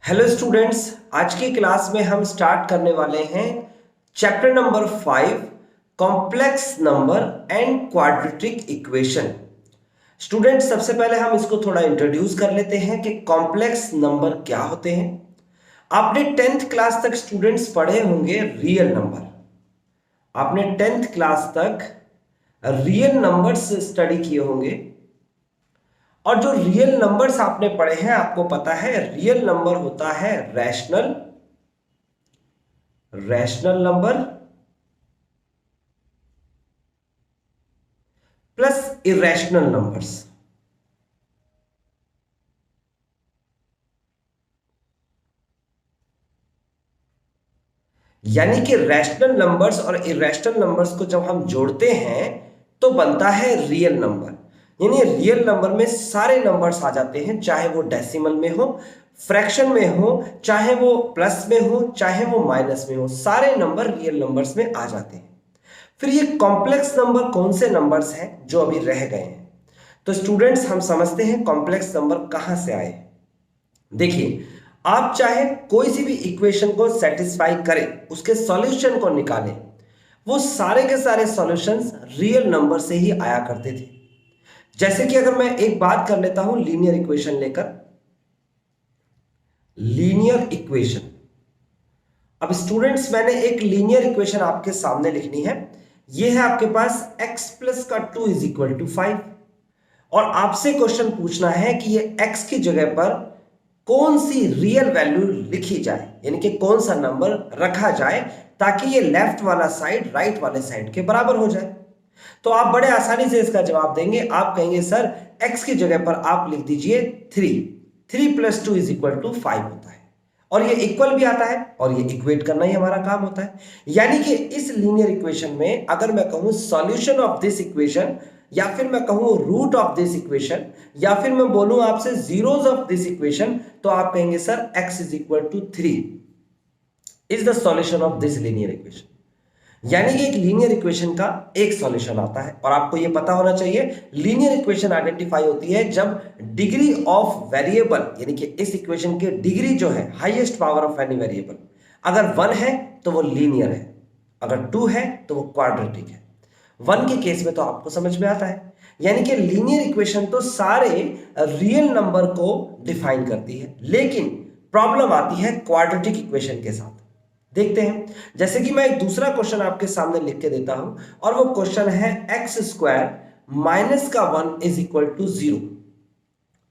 Hello students, आज की class में हम स्टार्ट करने वाले हैं chapter number 5 complex number and quadratic equation. Students, सबसे पहले हम इसको थोड़ा इंट्रोड्यूस कर लेते हैं कि कॉम्प्लेक्स नंबर क्या होते हैं। आपने 10th क्लास तक स्टूडेंट्स पढ़े होंगे रियल नंबर। आपने 10th क्लास तक रियल नंबर्स स्टडी किए होंगे और जो रियल नंबर्स आपने पढ़े हैं आपको पता है रियल नंबर होता है rational number plus irrational numbers. यानी कि रैशनल नंबर्स और इरेशनल नंबर्स को जब हम जोड़ते हैं तो बनता है रियल नंबर। यानी रियल नंबर में सारे नंबर्स आ जाते हैं, चाहे वो डेसिमल में हो, फ्रैक्शन में हो, चाहे वो प्लस में हो, चाहे वो माइनस में हो, सारे नंबर रियल नंबर्स में आ जाते हैं। फिर ये कॉम्प्लेक्स नंबर कौन से नंबर्स हैं जो अभी रह गए हैं? तो स्टूडेंट्स, हम समझते हैं कॉम्प्लेक्स नंबर कहां से आए। देखिए, आप चाहे कोई सी भी इक्वेशन को सेटिस्फाई करें, उसके सॉल्यूशन को निकालें, वो सारे के सारे सॉल्यूशंस रियल नंबर से ही आया करते थे। जैसे कि अगर मैं एक बात कर लेता हूं लीनियर इक्वेशन लेकर, लीनियर इक्वेशन। अब स्टूडेंट्स, मैंने एक लीनियर इक्वेशन आपके सामने लिखनी है। यह है आपके पास x प्लस का 2 इज इक्वल टू 5 और आपसे क्वेश्चन पूछना है कि ये x की जगह पर कौन सी रियल वैल्यू लिखी जाए, यानी कि कौन सा नंबर रखा जाए ताकि ये लेफ्ट वाला साइड राइट वाले साइड के बराबर हो जाए। तो आप बड़े आसानी से इसका जवाब देंगे। आप कहेंगे सर x की जगह पर आप लिख दीजिए 3 प्लस 2 इज इक्वल टू 5 होता है और ये इक्वल भी आता है और ये इक्वेट करना ही हमारा काम होता है। यानी कि इस लीनियर इक्वेशन में अगर मैं कहूं सॉल्यूशन ऑफ दिस इक्वेशन, या फिर मैं कहूं रूट ऑफ दिस इक्वेशन, या फिर मैं बोलूं आपसे जीरोस ऑफ दिस इक्वेशन, तो आप कहेंगे sir x is equal to 3 is the solution of this linear equation. यानी कि एक लीनियर इक्वेशन का एक सॉल्यूशन आता है। और आपको यह पता होना चाहिए लीनियर इक्वेशन आइडेंटिफाई होती है जब डिग्री ऑफ वेरिएबल, यानी कि इस इक्वेशन की डिग्री जो है highest power of any variable, अगर 1 है तो वो लीनियर है, अगर 2 है तो वो क्वाड्रेटिक है। 1 के केस में तो आपको समझ में आता है। यानी कि लीनियर इक्वेशन तो सारे रियल नंबर को डिफाइन करती है, लेकिन प्रॉब्लम आती है क्वाड्रेटिक इक्वेशन के साथ। देखते हैं, जैसे कि मैं एक दूसरा क्वेश्चन आपके सामने लिख के देता हूं और वो क्वेश्चन है एक्स स्क्वायर माइनस का 1 इज इक्वल टू 0।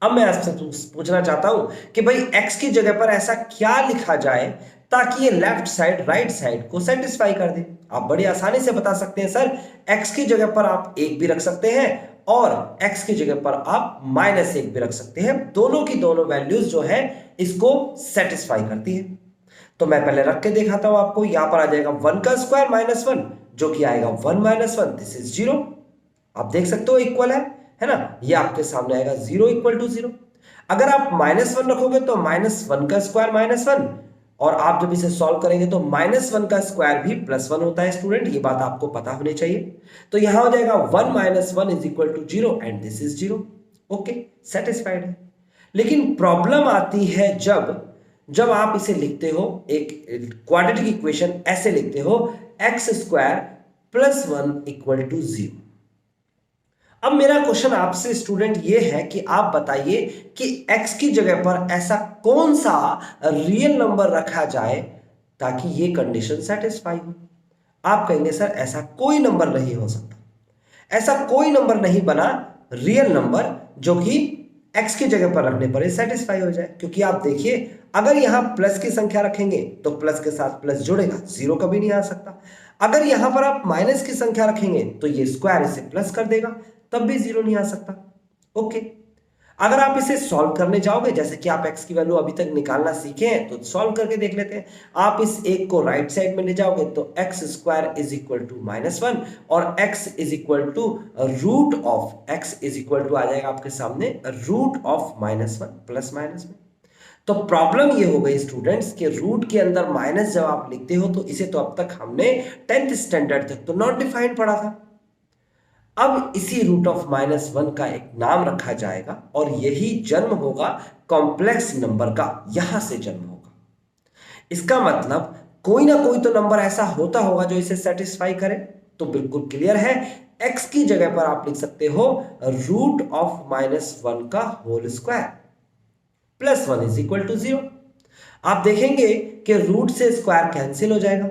अब मैं आपसे पूछना चाहता हूं कि भाई x की जगह पर ऐसा क्या लिखा जाए ताकि ये लेफ्ट साइड राइट साइड को सेटिस्फाई कर दे। आप बड़ी आसानी से बता सकते हैं सर x की जगह पर आप 1 भी रख सकते हैं और x की जगह पर आप -1 भी रख सकते हैं। दोनों की दोनों वैल्यूज जो है इसको सेटिस्फाई करती है। तो मैं पहले रख के दिखाता हूं आपको। यहां पर आ जाएगा 1 का स्क्वायर -1 जो कि आएगा 1 - 1, दिस इज 0। आप देख सकते हो इक्वल है ना। ये आपके सामने आएगा 0 इक्वल टू 0। अगर आप -1 रखोगे तो -1 का स्क्वायर -1, और आप जब इसे सॉल्व करेंगे तो -1 का स्क्वायर भी +1 होता है। स्टूडेंट, ये बात आपको पता होनी चाहिए। तो यहां हो जाएगा 1 - 1 is equal to 0 and this is 0। Okay, satisfied है। लेकिन प्रॉब्लम आती है जब आप इसे लिखते हो, एक क्वाड्रेटिक इक्वेशन ऐसे लिखते हो x square plus 1 equal to 0। अब मेरा क्वेश्चन आपसे स्टूडेंट ये है कि आप बताइए कि x की जगह पर ऐसा कौन सा रियल नंबर रखा जाए ताकि ये कंडीशन सेटिस्फाई हो। आप कहेंगे सर ऐसा कोई नंबर नहीं हो सकता, ऐसा कोई नंबर नहीं बना रियल नंबर जो कि x की जगह पर रखने पर सेटिस्फाई हो जाए। क्योंकि आप देखिए, अगर यहां प्लस की संख्या रखेंगे तो प्लस के साथ प्लस जुड़ेगा, 0 कभी नहीं आ सकता। अगर यहां पर आप माइनस की संख्या रखेंगे तो ये स्क्वायर इसे प्लस कर देगा, तब भी 0 नहीं आ सकता। ओके, अगर आप इसे सॉल्व करने जाओगे, जैसे कि आप x की वैल्यू अभी तक निकालना सीखे हैं तो सॉल्व करके देख लेते हैं। आप इस एक को राइट साइड में ले जाओगे तो x square is equal to -1 और x is equal to root of x is equal to आ जाएगा आपके सामने रूट ऑफ -1 प्लस माइनस में। तो प्रॉब्लम ये हो गई स्टूडेंट्स कि रूट के अंदर माइनस जब आप लिखते हो तो इसे तो अब तक हमने 10th स्टैंडर्ड तक तो नॉट डिफाइंड पढ़ा था। अब इसी रूट ऑफ -1 का एक नाम रखा जाएगा और यही जन्म होगा कॉम्प्लेक्स नंबर का यहां से जन्म होगा। इसका मतलब कोई ना कोई तो नंबर ऐसा होता होगा जो इसे सेटिस्फाई करे। तो बिल्कुल क्लियर है, x की जगह पर आप लिख सकते हो रूट ऑफ -1 का whole square plus 1 is equal to 0। आप देखेंगे कि रूट से स्क्वायर कैंसिल हो जाएगा,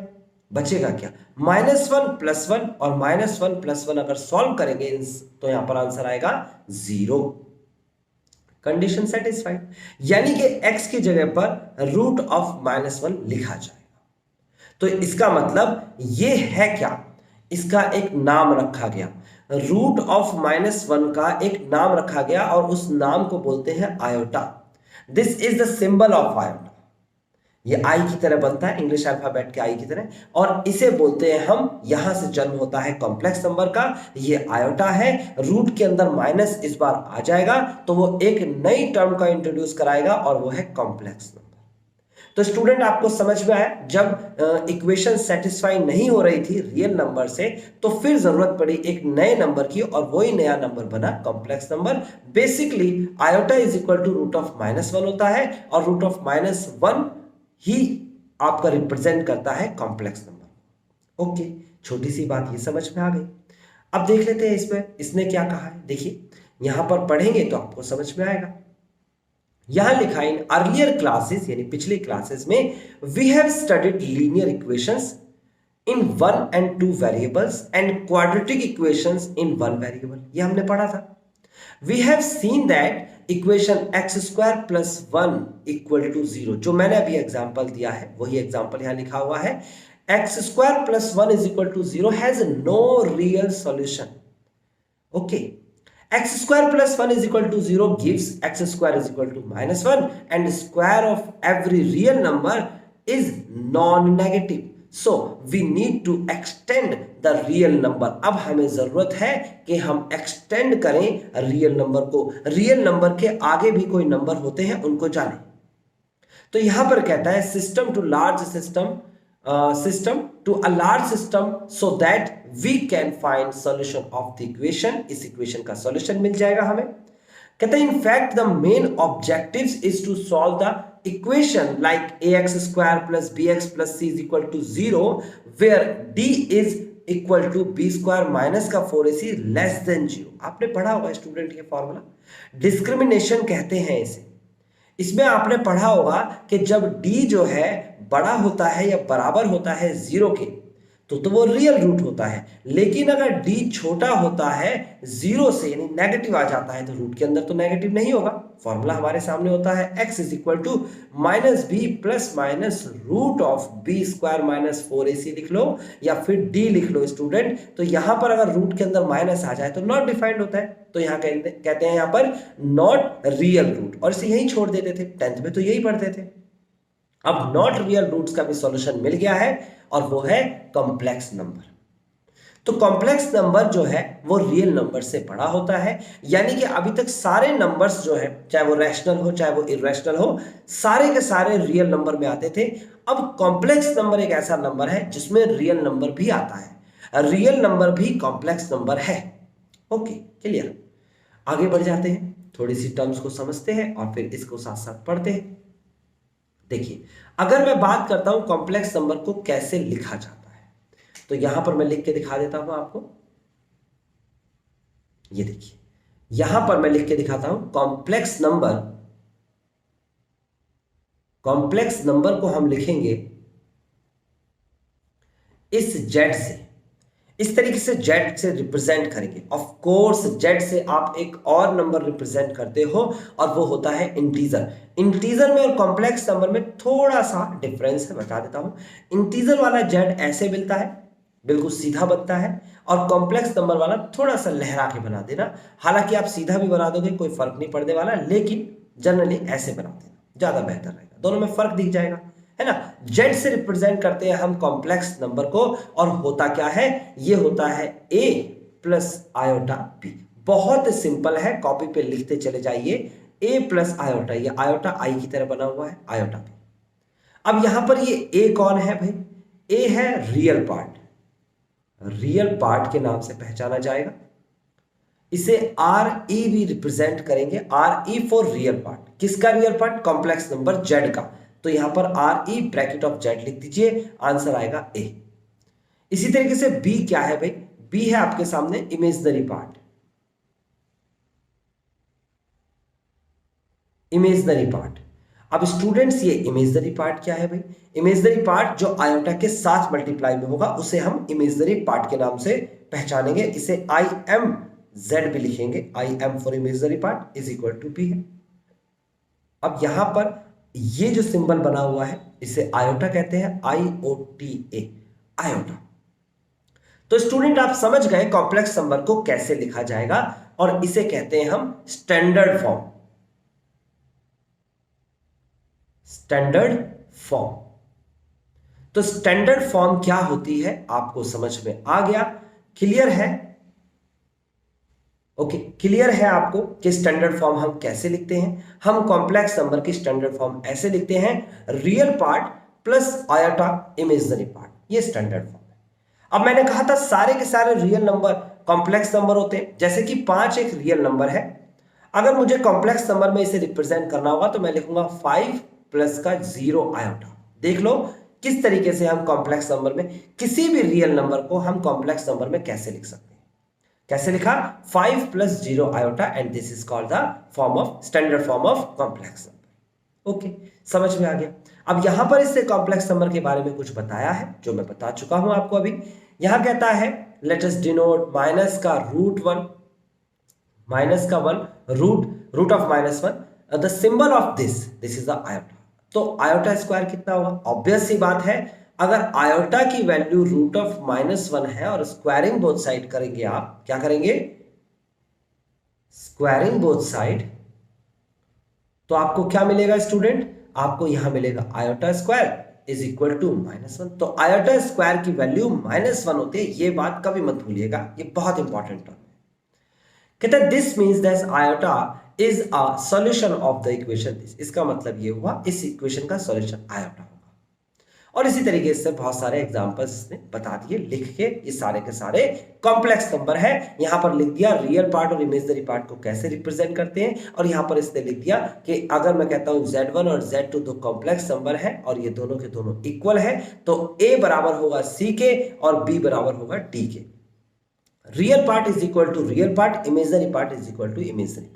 बचेगा क्या? -1 + 1 और -1 + 1 अगर सॉल्व करेंगे तो यहां पर आंसर आएगा 0। कंडीशन सेटिस्फाइड, यानी कि x की जगह पर रूट ऑफ -1 लिखा जाएगा। तो इसका मतलब ये है क्या? इसका एक नाम रखा गया, रूट ऑफ -1 का एक नाम रखा गया और उस नाम को बोलते हैं iota. This is the symbol of iota. ये आई की तरह बनता है, इंग्लिश अल्फाबेट के आई की तरह, और इसे बोलते हैं हम, यहां से जन्म होता है कॉम्प्लेक्स नंबर का। ये आयोटा है, रूट के अंदर माइनस इस बार आ जाएगा तो वो एक नई टर्म का इंट्रोड्यूस कराएगा और वो है कॉम्प्लेक्स नंबर। तो स्टूडेंट आपको समझ में आया, जब इक्वेशन सेटिस्फाई नहीं हो रही थी रियल नंबर से तो फिर जरूरत पड़ी एक नए नंबर की और वही नया नंबर बना complex number. Basically iota is equal to root of -1 होता है और रूट ऑफ -1 ही आपका रिप्रेजेंट करता है कॉम्प्लेक्स नंबर। ओके, छोटी सी बात ये समझ में आ गई। अब देख लेते हैं इसमें इसने क्या कहा है। देखिए यहां पर पढ़ेंगे तो आपको समझ में आएगा। यहां लिखा इन अर्लियर क्लासेस, यानी पिछली क्लासेस में, we have studied linear equations in 1 and 2 variables and quadratic equations in 1 variable. ये हमने पढ़ा था। We have seen that equation x² + 1 = 0, जो मैंने अभी एग्जांपल दिया है वही एग्जांपल यहां लिखा हुआ है। x² + 1 = 0 has no real solution. Okay, x² + 1 = 0 gives x² = -1 and square of every real number is non-negative. So we need to extend the real number. अब हमें जरूरत है कि हम एक्सटेंड करें रियल नंबर को। रियल नंबर के आगे भी कोई नंबर होते हैं, उनको जानें। तो यहां पर कहता है system to a large system so that we can find solution of the equation. इस इक्वेशन का सॉल्यूशन मिल जाएगा हमें। कहते हैं in fact the main objectives is to solve the equation like ax² + bx + c = 0 where d is equal to b² - 4ac << 0। आपने पढ़ा होगा स्टूडेंट ये फॉर्मूला, डिस्क्रिमिनेशन कहते हैं इसे। इसमें आपने पढ़ा होगा कि जब d जो है बड़ा होता है या बराबर होता है 0 के तो वो रियल रूट होता है, लेकिन अगर d छोटा होता है 0 से, यानी नेगेटिव आ जाता है, तो रूट के अंदर तो नेगेटिव नहीं होगा। फॉर्मूला हमारे सामने होता है x = -b ± root of b² - 4ac लिख लो या फिर d लिख लो स्टूडेंट। तो यहां पर अगर रूट के अंदर माइनस आ जाए तो नॉट डिफाइंड होता है, तो यहां कहते हैं यहां पर नॉट रियल रूट, और इसे यहीं छोड़ देते थे। 10th में तो यही पढ़ते थे। अब नॉट रियल रूट्स का भी सॉल्यूशन मिल गया है और वो है कॉम्प्लेक्स नंबर। तो कॉम्प्लेक्स नंबर जो है वो रियल नंबर से बड़ा होता है, यानी कि अभी तक सारे नंबर्स जो है, चाहे वो रैशनल हो चाहे वो इरेशनल हो, सारे के सारे रियल नंबर में आते थे। अब कॉम्प्लेक्स नंबर एक ऐसा नंबर है जिसमें रियल नंबर भी आता है, रियल नंबर भी कॉम्प्लेक्स नंबर है। Okay, clear. आगे बढ़ जाते हैं, थोड़ी सी टर्म्स को समझते हैं और फिर इसको साथ साथ पढ़ते हैं। देखिए अगर मैं बात करता हूं कॉम्प्लेक्स नंबर को कैसे लिखा जाता है, तो यहां पर मैं लिख के दिखा देता हूं आपको। ये देखिए यहां पर मैं लिख के दिखाता हूं कॉम्प्लेक्स नंबर को हम लिखेंगे इस जेड से, इस तरीके से जेड से रिप्रेजेंट करेंगे। ऑफ कोर्स जेड से आप एक और नंबर रिप्रेजेंट करते हो और वो होता है इंटीजर। इंटीजर में और कॉम्प्लेक्स नंबर में थोड़ा सा डिफरेंस है, बता देता हूं। इंटीजर वाला जेड ऐसे मिलता है, बिल्कुल सीधा बनता है, और कॉम्प्लेक्स नंबर वाला थोड़ा सा लहरा के बना देना। हालांकि आप सीधा भी बना दोगे कोई फर्क नहीं पड़ने वाला, लेकिन जनरली ऐसे बना देना ज्यादा बेहतर रहेगा, दोनों में फर्क दिख जाएगा, है ना। जेड से रिप्रेजेंट करते हैं हम कॉम्प्लेक्स नंबर को, और होता क्या है, ये होता है a + आयोटा b। बहुत सिंपल है, कॉपी पे लिखते चले जाइए, a + आयोटा, ये आयोटा आई की तरह बना हुआ है, आयोटा b। अब यहां पर ये a कौन है भाई, a है रियल पार्ट, रियल पार्ट के नाम से पहचाना जाएगा। इसे RE भी रिप्रेजेंट करेंगे, RE फॉर रियल पार्ट। किसका real part? Complex number z का। तो यहां पर R E bracket of z लिख दीजिए, आंसर आएगा ए। इसी तरीके से बी क्या है भाई? बी है आपके सामने इमेजिनरी पार्ट। Imaginary part. अब स्टूडेंट्स ये इमेजिनरी पार्ट क्या है भाई? इमेजिनरी पार्ट जो आयोटा के साथ मल्टीप्लाई में होगा उसे हम इमेजिनरी पार्ट के नाम से पहचानेंगे। इसे आई एम जेड भी लिखेंगे, I m for imaginary part is equal to p है। अब यहां पर ये जो सिंबल बना हुआ है इसे आयोटा कहते हैं, IOTA, आयोटा। तो स्टूडेंट आप समझ गए कॉम्प्लेक्स नंबर को कैसे लिखा जाएगा, और इसे कहते हैं हम स्टैंडर्ड फॉर्म। Standard form. तो स्टैंडर्ड फॉर्म क्या होती है आपको समझ में आ गया? क्लियर है? ओके, क्लियर है आपको कि स्टैंडर्ड फॉर्म हम कैसे लिखते हैं? हम कॉम्प्लेक्स नंबर की स्टैंडर्ड फॉर्म ऐसे लिखते हैं, real part plus iota imaginary part, ये स्टैंडर्ड फॉर्म है। अब मैंने कहा था सारे के सारे रियल नंबर कॉम्प्लेक्स नंबर होते हैं, जैसे कि 5 एक रियल नंबर है। अगर मुझे कॉम्प्लेक्स नंबर में इसे रिप्रेजेंट करना होगा तो मैं लिखूंगा 5 प्लस का 0 आयोटा। देख लो किस तरीके से हम कॉम्प्लेक्स नंबर में किसी भी रियल नंबर को हम कॉम्प्लेक्स नंबर में कैसे लिख सकते हैं। कैसे लिखा? 5 plus 0 iota, and this is called the form of standard form of complex number. Okay, समझ में आ गया। अब यहां पर इससे कॉम्प्लेक्स नंबर के बारे में कुछ बताया है जो मैं बता चुका हूं आपको अभी। यहां कहता है लेट अस डिनोट माइनस का रूट 1, माइनस का 1, root of -1, the symbol of this is the iota. तो आयोटा स्क्वायर कितना होगा? ऑब्वियस सी बात है, अगर आयोटा की वैल्यू रूट ऑफ -1 है और स्क्वायरिंग बोथ साइड करेंगे, आप क्या करेंगे? स्क्वायरिंग बोथ साइड, तो आपको क्या मिलेगा स्टूडेंट? आपको यहां मिलेगा iota square is equal to -1। तो आयोटा स्क्वायर की वैल्यू -1 होती है, ये बात कभी मत भूलिएगा, ये बहुत इंपॉर्टेंट टर्म है। कहते हैं this means that iota is a solution of the equation this. इसका मतलब ये हुआ इस इक्वेशन का सॉल्यूशन आयोटा होगा। और इसी तरीके से बहुत सारे एग्जांपल्स इसने बता दिए लिख के। ये सारे के सारे कॉम्प्लेक्स नंबर है। यहां पर लिख दिया रियल पार्ट और इमेजिनरी पार्ट को कैसे रिप्रेजेंट करते हैं, और यहां पर इसने लिख दिया कि अगर मैं कहता हूं Z1 और Z2 दो कॉम्प्लेक्स नंबर है और ये दोनों के दोनों इक्वल है, तो A बराबर होगा C के और B बराबर होगा D के। Real part is equal to real part, imaginary part is equal to imaginary part.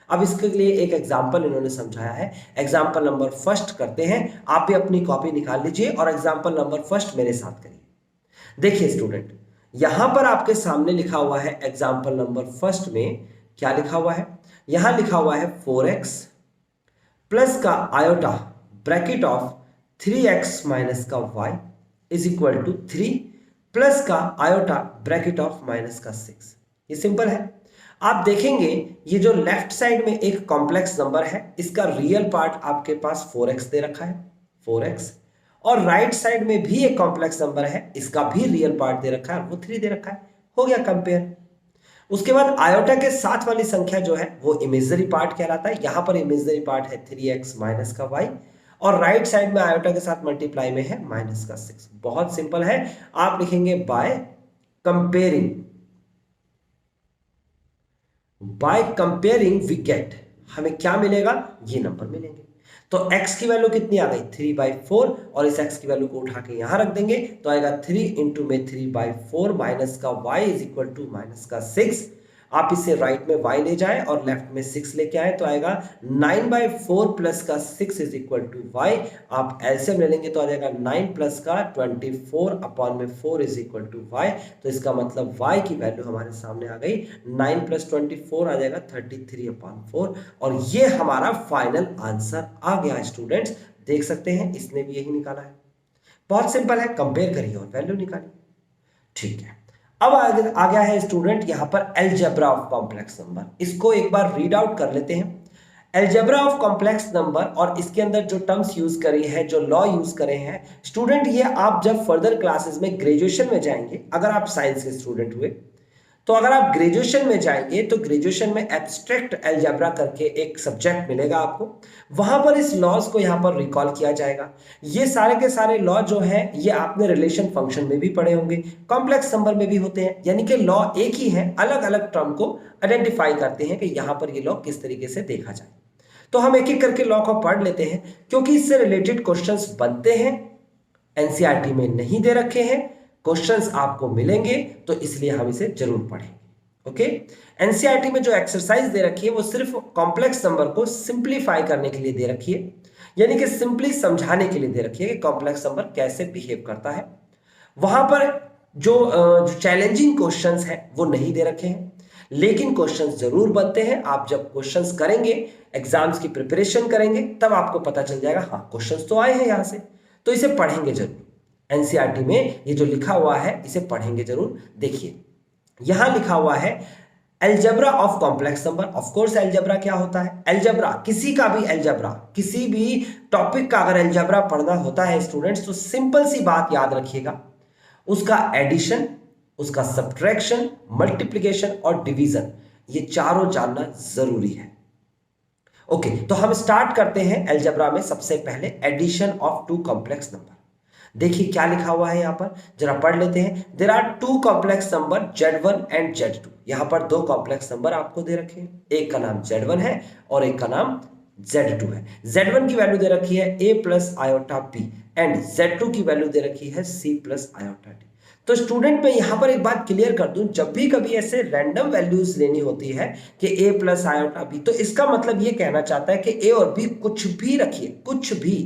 अब इसके लिए एक एग्जाम्पल इन्होंने समझाया है। एग्जाम्पल नंबर फर्स्ट करते हैं। आप भी अपनी कॉपी निकाल लीजिए और एग्जाम्पल नंबर फर्स्ट मेरे साथ करिए। देखिए स्टूडेंट, यहां पर आपके सामने लिखा हुआ है एग्जाम्पल नंबर फर्स्ट में क्या लिखा हुआ है? यहां लिखा हुआ है 4x प्लस का iota bracket of 3x minus का y is equal to 3 plus का आयोटा ब्रैकेट ऑफ माइनस का 6। ये सिंपल है। आप देखेंगे ये जो लेफ्ट साइड में एक कॉम्प्लेक्स नंबर है, इसका रियल पार्ट आपके पास 4x दे रखा है, 4x, और राइट साइड में भी एक कॉम्प्लेक्स नंबर है, इसका भी रियल पार्ट दे रखा है, वो 3 दे रखा है। हो गया कंपेयर। उसके बाद आयोटा के साथ वाली संख्या जो है वो इमेजिनरी पार्ट कहलाता है। यहां पर इमेजिनरी पार्ट है 3x माइनस का y, और राइट साइड में आयोटा के साथ मल्टीप्लाई में है माइनस का 6। बहुत सिंपल है। आप लिखेंगे बाय कंपेयरिंग वी गेट, हमें क्या मिलेगा? ये नंबर मिलेंगे। तो x की वैल्यू कितनी आ गई? 3/4, और इस x की वैल्यू को उठा के यहां रख देंगे तो आएगा 3 इंटू में 3/4 माइनस का y is equal to minus का 6। आप इसे राइट में y ले जाएं और लेफ्ट में 6 लेके आए तो आएगा 9/4 प्लस का 6 इज इक्वल टू y। आप एलसीएम ले लेंगे तो आ जाएगा 9 प्लस का 24 अपॉन में 4 इज इक्वल टू y। तो इसका मतलब y की वैल्यू हमारे सामने आ गई 9 प्लस 24 आ जाएगा 33/4, और ये हमारा फाइनल आंसर आ गया। स्टूडेंट्स देख सकते हैं इसने भी यही निकाला है। बहुत सिंपल है, कंपेयर करिए और वैल्यू निकालिए। ठीक है, अब आ गया है स्टूडेंट यहां पर अलजेब्रा ऑफ कॉम्प्लेक्स नंबर। इसको एक बार रीड आउट कर लेते हैं। अलजेब्रा ऑफ कॉम्प्लेक्स नंबर, और इसके अंदर जो टर्म्स यूज करी है, जो लॉ यूज करे हैं स्टूडेंट, ये आप जब फर्दर क्लासेस में ग्रेजुएशन में जाएंगे, अगर आप साइंस के स्टूडेंट हुए तो अगर आप ग्रेजुएशन में जाएंगे तो ग्रेजुएशन में एब्स्ट्रैक्ट अलजेब्रा करके एक सब्जेक्ट मिलेगा आपको, वहां पर इस लॉज को यहां पर रिकॉल किया जाएगा। ये सारे के सारे लॉ जो है ये आपने रिलेशन फंक्शन में भी पढ़े होंगे, कॉम्प्लेक्स नंबर में भी होते हैं, यानी कि लॉ एक ही है, अलग अलग टर्म को आइडेंटिफाई करते हैं कि यहां पर ये लॉ किस तरीके से देखा जाए। तो हम एक एक करके लॉ को पढ़ लेते हैं, क्योंकि इससे रिलेटेड क्वेश्चंस बनते हैं, एनसीईआरटी में नहीं दे रखे हैं, क्वेश्चंस आपको मिलेंगे, तो इसलिए हम इसे जरूर पढ़ेंगे। ओके, एनसीईआरटी में जो एक्सरसाइज दे रखी है वो सिर्फ कॉम्प्लेक्स नंबर को सिंप्लीफाई करने के लिए दे रखी है, यानी कि सिंपली समझाने के लिए दे रखी है कि कॉम्प्लेक्स नंबर कैसे बिहेव करता है। वहां पर जो चैलेंजिंग क्वेश्चंस हैं वो नहीं दे रखे हैं, लेकिन क्वेश्चंस जरूर बनते हैं। आप जब क्वेश्चंस करेंगे, एग्जाम्स की प्रिपरेशन करेंगे, तब आपको पता चल जाएगा हाँ क्वेश्चंस तो आए हैं यहां से, तो इसे पढ़ेंगे जरूर। एनसीईआरटी में ये जो लिखा हुआ है इसे पढ़ेंगे जरूर। देखिए यहां लिखा हुआ है algebra of complex number. Of course algebra क्या होता है? अलजेब्रा, किसी का भी अलजेब्रा, किसी भी टॉपिक का अगर अलजेब्रा पढ़ना होता है स्टूडेंट्स, तो सिंपल सी बात याद रखिएगा, उसका एडिशन, उसका सब्ट्रैक्शन, मल्टीप्लिकेशन और डिवीजन, ये चारों जानना जरूरी है। ओके, तो हम स्टार्ट करते हैं अलजेब्रा में सबसे पहले addition of two complex number. देखिए क्या लिखा हुआ है यहां पर, जरा पढ़ लेते हैं। There are two complex number Z1 and Z2। यहां पर दो कॉम्प्लेक्स नंबर आपको दे रखे हैं, एक का नाम Z1 है और एक का नाम Z2 है। Z1 की वैल्यू दे रखी है a plus iota b and Z2 की वैल्यू दे रखी है c प्लस आयोटा d। तो स्टूडेंट मैं यहां पर एक बात क्लियर कर दूं, जब भी कभी ऐसे रैंडम वैल्यूज लेनी होती है कि a प्लस आयोटा b, तो इसका मतलब ये कहना चाहता है कि a और b कुछ भी रखिए, कुछ भी,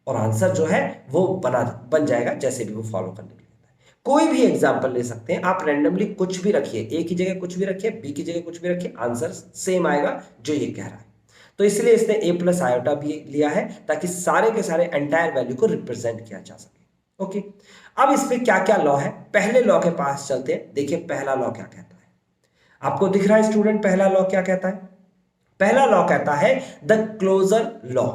और आंसर जो है वो बन जाएगा, जैसे भी वो फॉलो करने के लिए होता है। कोई भी एग्जांपल ले सकते हैं आप, रैंडमली कुछ भी रखिए, ए की जगह कुछ भी रखिए, बी की जगह कुछ भी रखिए, आंसर सेम आएगा जो ये कह रहा है। तो इसलिए इसने ए प्लस आयोटा भी लिया है ताकि सारे के सारे एंटायर वैल्यू को रिप्रेजेंट किया जा सके। ओके, अब इस पे क्या क्या लॉ है, पहले लॉ के पास चलते हैं। देखिए पहला लॉ क्या कहता है, आपको दिख रहा है स्टूडेंट पहला लॉ क्या कहता है? पहला लॉ कहता है the closure law.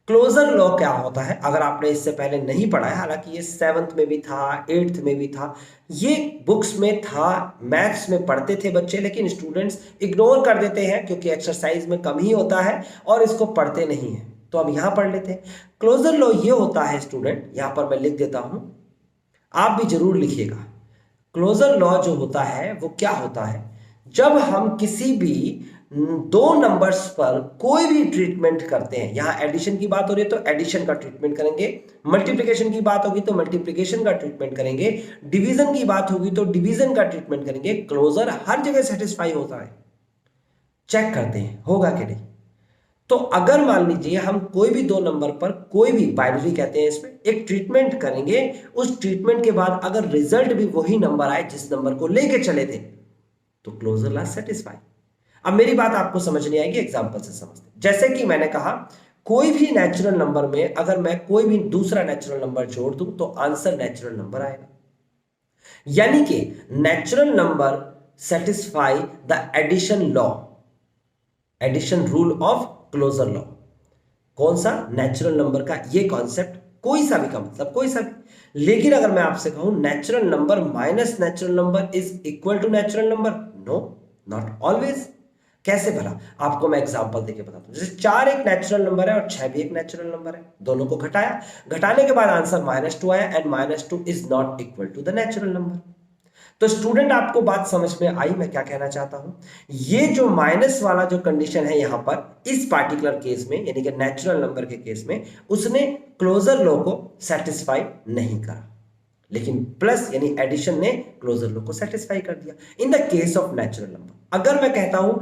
Closure law क्या होता है, अगर आपने इससे पहले नहीं पढ़ा है, हालांकि ये 7th में भी था, 8th में भी था, ये बुक्स में था, मैथ्स में पढ़ते थे बच्चे, लेकिन स्टूडेंट्स इग्नोर कर देते हैं क्योंकि एक्सरसाइज में कम ही होता है और इसको पढ़ते नहीं है। तो हम यहां पढ़ लेते हैं। क्लोजर लॉ ये होता है स्टूडेंट, यहां पर मैं लिख देता हूं, आप भी जरूर लिखिएगा। क्लोजर लॉ जो होता है वो क्या होता है, जब हम किसी भी दो नंबर्स पर कोई भी ट्रीटमेंट करते हैं, यहां एडिशन की बात हो रही है तो एडिशन का ट्रीटमेंट करेंगे, मल्टीप्लिकेशन की बात होगी तो मल्टीप्लिकेशन का ट्रीटमेंट करेंगे, डिवीजन की बात होगी तो डिवीजन का ट्रीटमेंट करेंगे। क्लोजर हर जगह सेटिस्फाई होता है, चेक करते हैं होगा कि नहीं। तो अगर मान लीजिए हम कोई भी दो नंबर पर कोई भी, बाइनरी कहते हैं इसमें, एक ट्रीटमेंट करेंगे, उस ट्रीटमेंट के बाद अगर रिजल्ट भी वही नंबर आए जिस नंबर को लेके चले थे, तो क्लोजर लॉ सेटिस्फाई। अब मेरी बात आपको समझ नहीं आएगी, एग्जांपल से समझते। जैसे कि मैंने कहा कोई भी नेचुरल नंबर में अगर मैं कोई भी दूसरा नेचुरल नंबर जोड़ दूं तो आंसर नेचुरल नंबर आएगा, यानी कि natural number satisfy the addition law, addition rule of closure law. कौन सा? नेचुरल नंबर का ये कॉन्सेप्ट, कोई सा भी का मतलब कोई सा भी। लेकिन अगर मैं आपसे कहूं natural number minus natural number is equal to natural number, no, not always. कैसे भला? आपको मैं एग्जांपल देके बताता हूं। जैसे 4 एक नेचुरल नंबर है और 6 भी एक नेचुरल नंबर है, दोनों को घटाया, घटाने के बाद आंसर -2 आया and -2 is not equal to the natural number. तो स्टूडेंट आपको बात समझ में आई मैं क्या कहना चाहता हूं? ये जो माइनस वाला जो कंडीशन है यहां पर इस पार्टिकुलर केस में, यानी कि नेचुरल नंबर के केस में, उसने क्लोजर लॉ को सेटिस्फाई नहीं करा, लेकिन प्लस यानी एडिशन ने क्लोजर लॉ को सेटिस्फाई कर दिया। In the case of natural number अगर मैं कहता हूं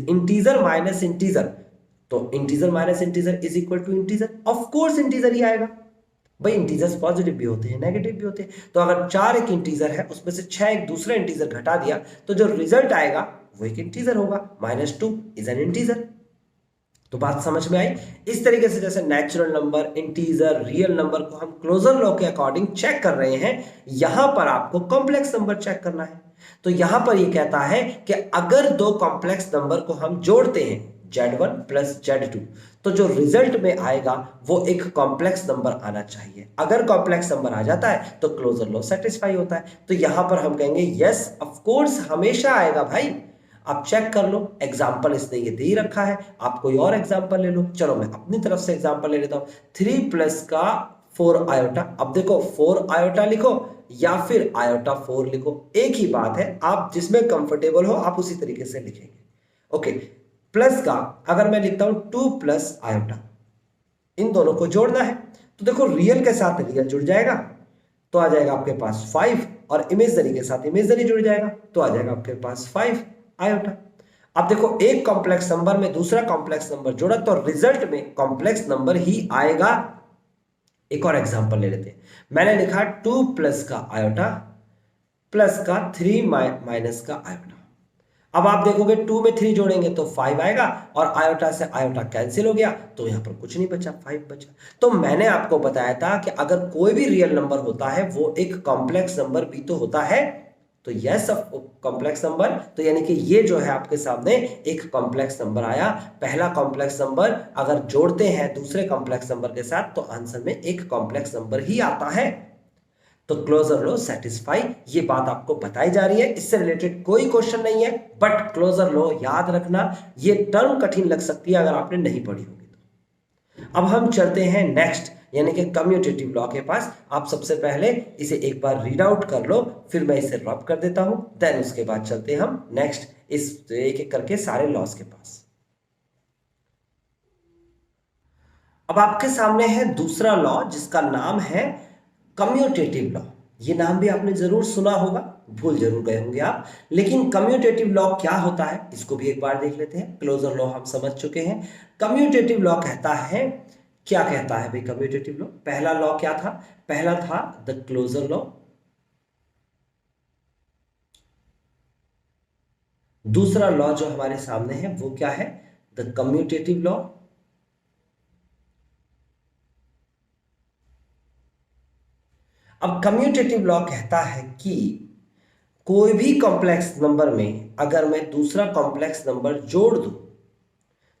इंटीजर माइनस इंटीजर, तो integer minus integer is equal to integer, of course integer ही आएगा भाई। इंटीजर्स पॉजिटिव भी होते हैं, नेगेटिव भी होते हैं। तो अगर 4 एक इंटीजर है, उसमें से 6 एक दूसरा इंटीजर घटा दिया, तो जो रिजल्ट आएगा वो एक इंटीजर होगा। -2 इज एन इंटीजर। तो बात समझ में आई? इस तरीके से जैसे natural number, integer, real number को हम क्लोजर लॉ के अकॉर्डिंग चेक कर रहे हैं, यहां पर आपको कॉम्प्लेक्स नंबर चेक करना है। तो यहां पर यह कहता है कि अगर दो कॉम्प्लेक्स नंबर को हम जोड़ते हैं Z1 प्लस Z2, तो जो रिजल्ट में आएगा वो एक कॉम्प्लेक्स नंबर आना चाहिए। अगर कॉम्प्लेक्स नंबर आ जाता है तो क्लोजर लॉ सेटिस्फाई होता है। तो यहां पर हम कहेंगे यस ऑफ कोर्स हमेशा आएगा भाई। आप चेक कर लो, एग्जाम्पल इसने ये दे ही रखा है, आप कोई और एग्जाम्पल ले लो। चलो मैं अपनी तरफ से एग्जाम्पल ले लेता हूं, 3 प्लस का 4 आयोटा। अब देखो 4 आयोटा लिखो या फिर आयोटा 4 लिखो, एक ही बात है, आप जिसमें कंफर्टेबल हो आप उसी तरीके से लिखेंगे। ओके, प्लस का अगर मैं लिखता हूं 2 प्लस आयोटा, इन दोनों को जोड़ना है। तो देखो रियल के साथ रियल जुड़ जाएगा तो आ जाएगा आपके पास 5, और इमेजनरी के साथ इमेजनरी जुड़ जाएगा तो आ जाएगा आपके पास 5 आयोटा। अब देखो एक कॉम्प्लेक्स नंबर में दूसरा कॉम्प्लेक्स नंबर जोड़ा तो रिजल्ट में कॉम्प्लेक्स नंबर ही आएगा। एक और एग्जांपल ले लेते हैं, मैंने लिखा 2 प्लस का आयोटा प्लस का 3 माइनस का आयोटा। अब आप देखोगे 2 में 3 जोड़ेंगे तो 5 आएगा और आयोटा से आयोटा कैंसिल हो गया तो यहां पर कुछ नहीं बचा, 5 बचा। तो मैंने आपको बताया था कि अगर कोई भी रियल नंबर होता है वो एक कॉम्प्लेक्स नंबर भी तो होता है। तो यस कॉम्प्लेक्स नंबर, तो यानी कि ये जो है आपके सामने एक कॉम्प्लेक्स नंबर आया। पहला कॉम्प्लेक्स नंबर अगर जोड़ते हैं दूसरे कॉम्प्लेक्स नंबर के साथ तो आंसर में एक कॉम्प्लेक्स नंबर ही आता है। तो क्लोजर लॉ सेटिस्फाई, ये बात आपको बताई जा रही है, इससे रिलेटेड कोई क्वेश्चन नहीं है, बट क्लोजर लॉ याद रखना, ये टर्म कठिन लग सकती है अगर आपने नहीं पढ़ी होगी तो। अब हम चलते हैं नेक्स्ट यानी कि कम्यूटेटिव लॉ के पास। आप सबसे पहले इसे एक बार रीड आउट कर लो, फिर मैं इसे रब कर देता हूं, देन उसके बाद चलते हैं हम नेक्स्ट इस एक एक करके सारे लॉस के पास। अब आपके सामने है दूसरा लॉ जिसका नाम है कम्यूटेटिव लॉ। ये नाम भी आपने जरूर सुना होगा, भूल जरूर गए होंगे आप, लेकिन कम्यूटेटिव लॉ क्या होता है इसको भी एक बार देख लेते हैं। क्लोजर लॉ हम समझ चुके हैं, कम्यूटेटिव लॉ कहता है, क्या कहता है भाई कम्यूटेटिव लॉ? पहला लॉ क्या था? पहला था द क्लोजर लॉ, दूसरा लॉ जो हमारे सामने है वो क्या है? The commutative law. अब कम्यूटेटिव लॉ कहता है कि कोई भी कॉम्प्लेक्स नंबर में अगर मैं दूसरा कॉम्प्लेक्स नंबर जोड़ दूं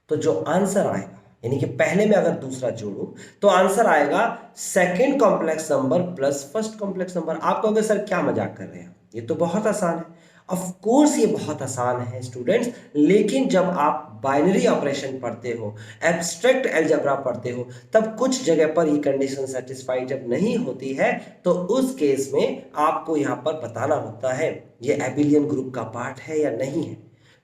तो जो आंसर आएगा, यानी कि पहले में अगर दूसरा जोड़ूं तो आंसर आएगा second complex number plus first complex number. आप कहोगे सर क्या मजाक कर रहे हैं, ये तो बहुत आसान है। ऑफ कोर्स ये बहुत आसान है स्टूडेंट्स, लेकिन जब आप बाइनरी ऑपरेशन पढ़ते हो, एब्स्ट्रैक्ट अलजेब्रा पढ़ते हो, तब कुछ जगह पर ये कंडीशन सेटिस्फाई जब नहीं होती है तो उस केस में आपको यहां पर बताना होता है ये एबिलियन ग्रुप का पार्ट है या नहीं है।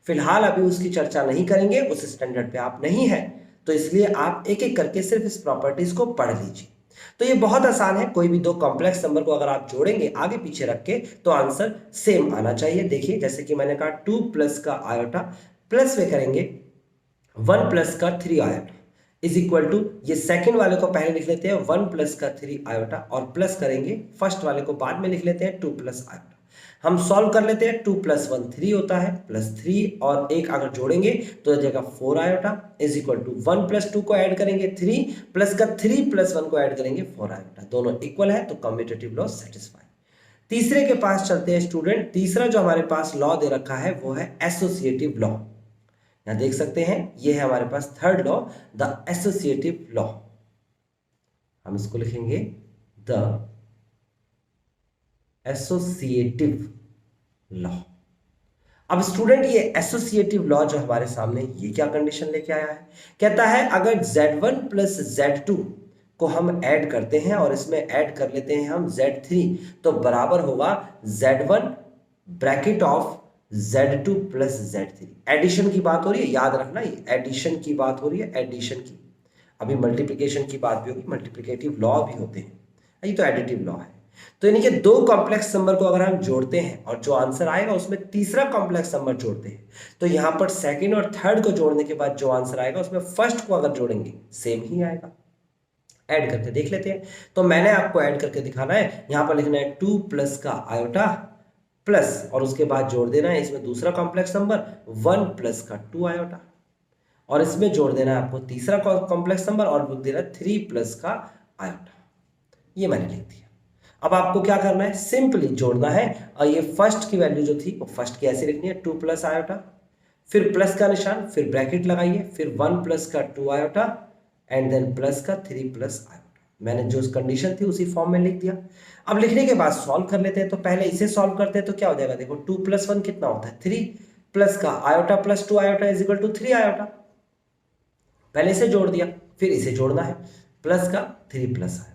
फिलहाल अभी उसकी चर्चा नहीं करेंगे, उस स्टैंडर्ड पे आप नहीं है, तो इसलिए आप एक एक करके सिर्फ इस प्रॉपर्टीज को पढ़ लीजिए। तो ये बहुत आसान है, कोई भी दो कॉम्प्लेक्स नंबर को अगर आप जोड़ेंगे आगे पीछे रख के तो आंसर सेम आना चाहिए। देखिए जैसे कि मैंने कहा 2 प्लस का आयोटा प्लस वे करेंगे 1 प्लस का 3 आयोटा इज इक्वल टू, ये सेकंड वाले को पहले लिख लेते हैं 1 प्लस का 3 आयोटा और प्लस करेंगे फर्स्ट वाले को बाद में लिख लेते हैं 2 प्लस आयोटा। हम सॉल्व कर लेते हैं, 2 प्लस 1 3 होता है, प्लस 3 और 1 अगर जोड़ेंगे तो हो जाएगा 4 iota is equal to 1 plus 2 को ऐड करेंगे 3 प्लस का 3 प्लस 1 को ऐड करेंगे 4 आयोटा, दोनों इक्वल है तो कम्यूटेटिव लॉ सेटिस्फाई। तीसरे के पास चलते हैं स्टूडेंट। तीसरा जो हमारे पास लॉ दे रखा है वो है एसोसिएटिव लॉ। यहां देख सकते हैं ये है हमारे पास third law, the associative law. हम इसको लिखेंगे द एसोसिएटिव लॉ। अब स्टूडेंट ये एसोसिएटिव लॉ जो हमारे सामने, ये क्या कंडीशन लेके आया है? कहता है अगर Z1 प्लस Z2 को हम ऐड करते हैं और इसमें ऐड कर लेते हैं हम Z3 तो बराबर होगा Z1 bracket of Z2 plus Z3। Addition की बात हो रही है, याद रखना ये एडिशन की बात हो रही है, एडिशन की। अभी मल्टीप्लिकेशन की बात भी होगी, मल्टीप्लिकेटिव लॉ भी होते हैं, ये तो एडिटिव लॉ है। तो यानी कि दो कॉम्प्लेक्स नंबर को अगर हम जोड़ते हैं और जो आंसर आएगा उसमें तीसरा कॉम्प्लेक्स नंबर जोड़ते हैं तो यहां पर सेकंड और थर्ड को जोड़ने के बाद जो आंसर आएगा उसमें फर्स्ट को अगर जोड़ेंगे सेम ही आएगा। ऐड करके देख लेते हैं, तो मैंने आपको ऐड करके दिखाना है। यहां पर लिखना है 2 प्लस का आयोटा प्लस और उसके बाद जोड़ देना है इसमें दूसरा कॉम्प्लेक्स नंबर 1 प्लस का 2 आयोटा और इसमें जोड़ देना है आपको तीसरा कॉम्प्लेक्स नंबर और लिख देना 3 प्लस का आयोटा। ये मैंने लिख दिया। अब आपको क्या करना है, सिंपली जोड़ना है और ये फर्स्ट की वैल्यू जो थी वो फर्स्ट की ऐसे लिखनी है 2 प्लस आयोटा, फिर प्लस का निशान, फिर ब्रैकेट लगाइए, फिर 1 प्लस का 2 आयोटा एंड देन प्लस का 3 प्लस आयोटा। मैंने जो कंडीशन थी उसी फॉर्म में लिख दिया। अब लिखने के बाद सॉल्व कर लेते हैं, तो पहले इसे सॉल्व करते हैं तो क्या हो जाएगा, देखो 2 प्लस 1 कितना होता है 3 प्लस का iota plus 2 iota is equal to 3 iota. पहले इसे जोड़ दिया, फिर इसे जोड़ना है प्लस का 3 plus iota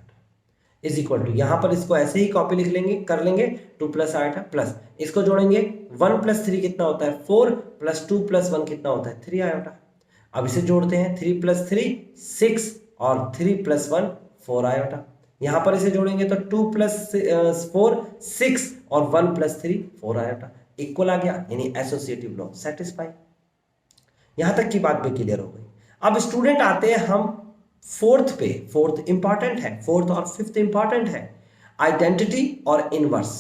is equal to, यहां पर इसको ऐसे ही कॉपी लिख लेंगे, कर लेंगे 2 प्लस आयोटा प्लस इसको जोड़ेंगे 1 प्लस 3 कितना होता है 4 प्लस 2 प्लस 1 कितना होता है 3 आयोटा। अब इसे जोड़ते हैं, 3 + 3 6 और 3 + 1 4 आयोटा। यहां पर इसे जोड़ेंगे तो 2 + 4 6 और 1 + 3 4 आयोटा, इक्वल आ गया, यानी एसोसिएटिव लॉ सेटिस्फाई। यहां तक की बात भी क्लियर हो गई। अब स्टूडेंट आते हैं हम फोर्थ पे। फोर्थ इंपॉर्टेंट है, फोर्थ और फिफ्थ इंपॉर्टेंट है, आइडेंटिटी और inverse.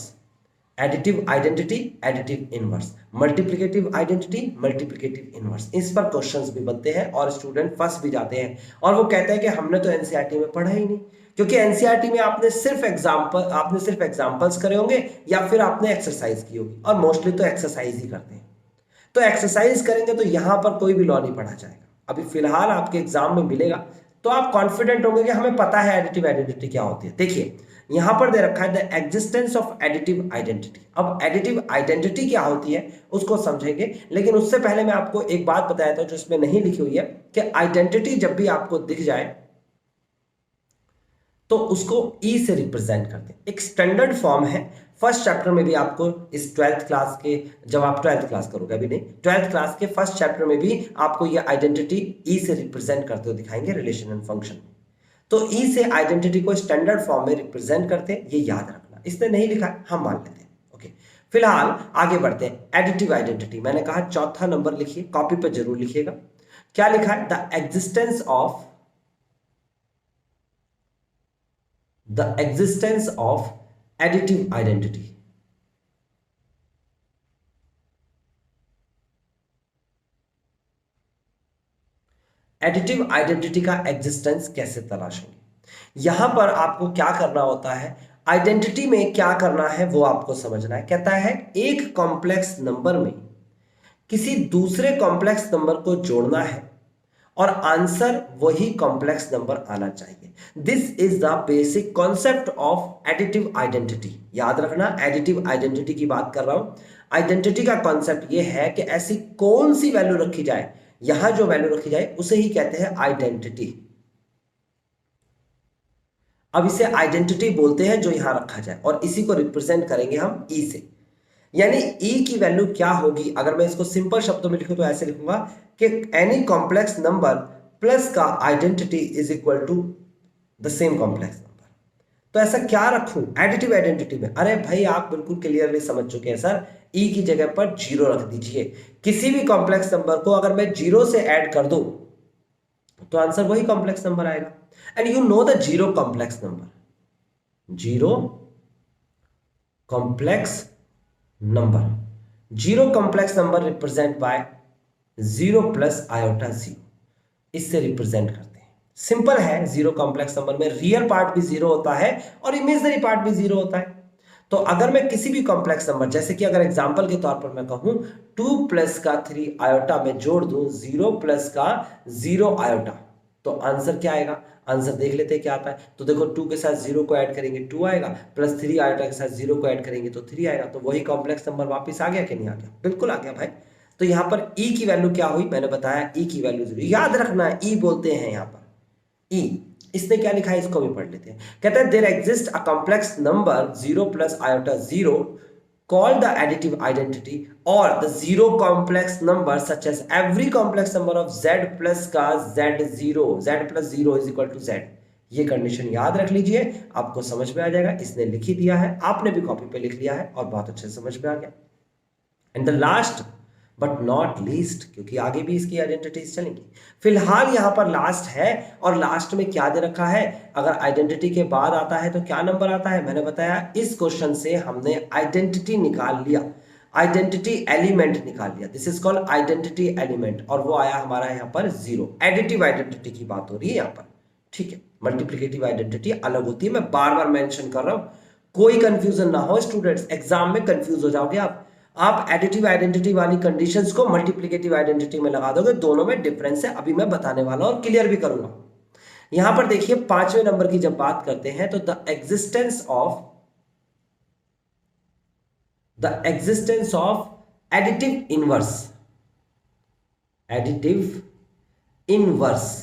Additive identity, additive inverse, multiplicative identity, multiplicative inverse. इस पर क्वेश्चंस भी बनते हैं और स्टूडेंट फंस भी जाते हैं और वो कहते हैं कि हमने तो एनसीईआरटी में पढ़ा ही नहीं, क्योंकि एनसीईआरटी में आपने सिर्फ एग्जांपल्स करे होंगे या फिर आपने एक्सरसाइज की होगी, और मोस्टली तो एक्सरसाइज ही करते हैं। तो एक्सरसाइज करेंगे तो यहां पर कोई भी लॉ नहीं पढ़ा जाएगा। अभी फिलहाल आपके एग्जाम में मिलेगा तो आप कॉन्फिडेंट होंगे कि हमें पता है एडिटिव आइडेंटिटी क्या होती है। देखिए यहां पर दे रखा है the existence of additive identity. अब एडिटिव आइडेंटिटी क्या होती है उसको समझेंगे, लेकिन उससे पहले मैं आपको एक बात बताया था जो इसमें नहीं लिखी हुई है कि आइडेंटिटी जब भी आपको दिख जाए तो उसको ई से रिप्रेजेंट करते हैं। एक स्टैंडर्ड फॉर्म है, फर्स्ट चैप्टर में भी आपको इस 12th क्लास के, जब आप 12th क्लास करोगे, अभी नहीं, 12th क्लास के फर्स्ट चैप्टर में भी आपको ये आइडेंटिटी ई से रिप्रेजेंट करते हुए दिखाएंगे रिलेशन एंड फंक्शन। तो ई से आइडेंटिटी को स्टैंडर्ड फॉर्म में रिप्रेजेंट करते हैं, ये याद रखना। इसने नहीं लिखा, हम मान लेते हैं। ओके, फिलहाल आगे बढ़ते हैं। एडिटिव आइडेंटिटी मैंने कहा चौथा नंबर लिखिए, कॉपी पर जरूर लिखिएगा। क्या लिखा है? The existence of additive identity। Additive identity का एग्जिस्टेंस कैसे तलाशेंगे? यहां पर आपको क्या करना होता है, आइडेंटिटी में क्या करना है वो आपको समझना है। कहता है एक कॉम्प्लेक्स नंबर में किसी दूसरे कॉम्प्लेक्स नंबर को जोड़ना है और आंसर वही कॉम्प्लेक्स नंबर आना चाहिए। This is the basic concept of additive identity. याद रखना, एडिटिव आइडेंटिटी की बात कर रहा हूं। आइडेंटिटी का कॉन्सेप्ट यह है कि ऐसी कौन सी वैल्यू रखी जाए, यहां जो वैल्यू रखी जाए उसे ही कहते हैं आइडेंटिटी। अब इसे आइडेंटिटी बोलते हैं जो यहां रखा जाए, और इसी को रिप्रेजेंट करेंगे हम ई से। यानी ई की वैल्यू क्या होगी, अगर मैं इसको सिंपल शब्दों में लिखूं तो ऐसे लिखूंगा कि एनी कॉम्प्लेक्स नंबर प्लस का identity is equal to the same complex number. तो ऐसा क्या रखूं एडिटिव आइडेंटिटी में? अरे भाई आप बिल्कुल क्लियरली समझ चुके हैं सर, ई की जगह पर जीरो रख दीजिए। किसी भी कॉम्प्लेक्स नंबर को अगर मैं जीरो से ऐड कर दूं तो आंसर वही कॉम्प्लेक्स नंबर आएगा। And you know the zero complex number, zero complex number, zero complex number represent by 0 + iota 0, इससे रिप्रेजेंट करते हैं। सिंपल है, जीरो कॉम्प्लेक्स नंबर में रियल पार्ट भी जीरो होता है और इमेजिनरी पार्ट भी जीरो होता है। तो अगर मैं किसी भी कॉम्प्लेक्स नंबर, जैसे कि अगर एग्जांपल के तौर पर मैं कहूं 2 + का 3 आयोटा में जोड़ दूं 0 + का 0 आयोटा, तो आंसर क्या आएगा? आंसर देख लेते हैं क्या आता है। तो देखो 2 के साथ 0 को ऐड करेंगे 2 आएगा, प्लस 3 आयोटा के साथ 0 को ऐड करेंगे तो 3 आएगा। तो वही कॉम्प्लेक्स नंबर वापस आ गया कि नहीं आ गया? बिल्कुल आ गया भाई। तो यहां पर ई की वैल्यू क्या हुई? मैंने बताया ई की वैल्यू 0। याद रखना है ई बोलते हैं यहां पर ई। इसने क्या लिखा है इसको भी पढ़ लेते हैं। कहता है there exist a complex number 0 + iota 0 called the additive identity or the zero complex number such as every complex number of z plus का z0, z + 0 is equal to z। ये कंडीशन याद रख लीजिए, आपको समझ में आ जाएगा। इसने लिख ही दिया है, आपने भी कॉपी पे लिख लिया है और बहुत अच्छे से समझ में आ गया। And the last but not least, क्योंकि आगे भी इसकी आइडेंटिटीज चलेंगी, फिलहाल यहां पर लास्ट है। और लास्ट में क्या दे रखा है? अगर आइडेंटिटी के बाद आता है तो क्या नंबर आता है? मैंने बताया इस क्वेश्चन से हमने आइडेंटिटी निकाल लिया, आइडेंटिटी एलिमेंट निकाल लिया। This is called identity element, और वो आया हमारा यहां पर 0। एडिटिव आइडेंटिटी की बात हो रही है यहां पर, ठीक है। मल्टीप्लिकेटिव आइडेंटिटी अलग होती है, मैं बार बार मेंशन कर रहा हूं, कोई कंफ्यूजन ना हो स्टूडेंट्स, एग्जाम में कंफ्यूज हो जाओगे आप एडिटिव आइडेंटिटी वाली कंडीशंस को मल्टीप्लिकेटिव आइडेंटिटी में लगा दोगे, दोनों में डिफरेंस है, अभी मैं बताने वाला हूं और क्लियर भी करूंगा। यहां पर देखिए 5वें नंबर की जब बात करते हैं तो the existence of additive inverse, additive inverse.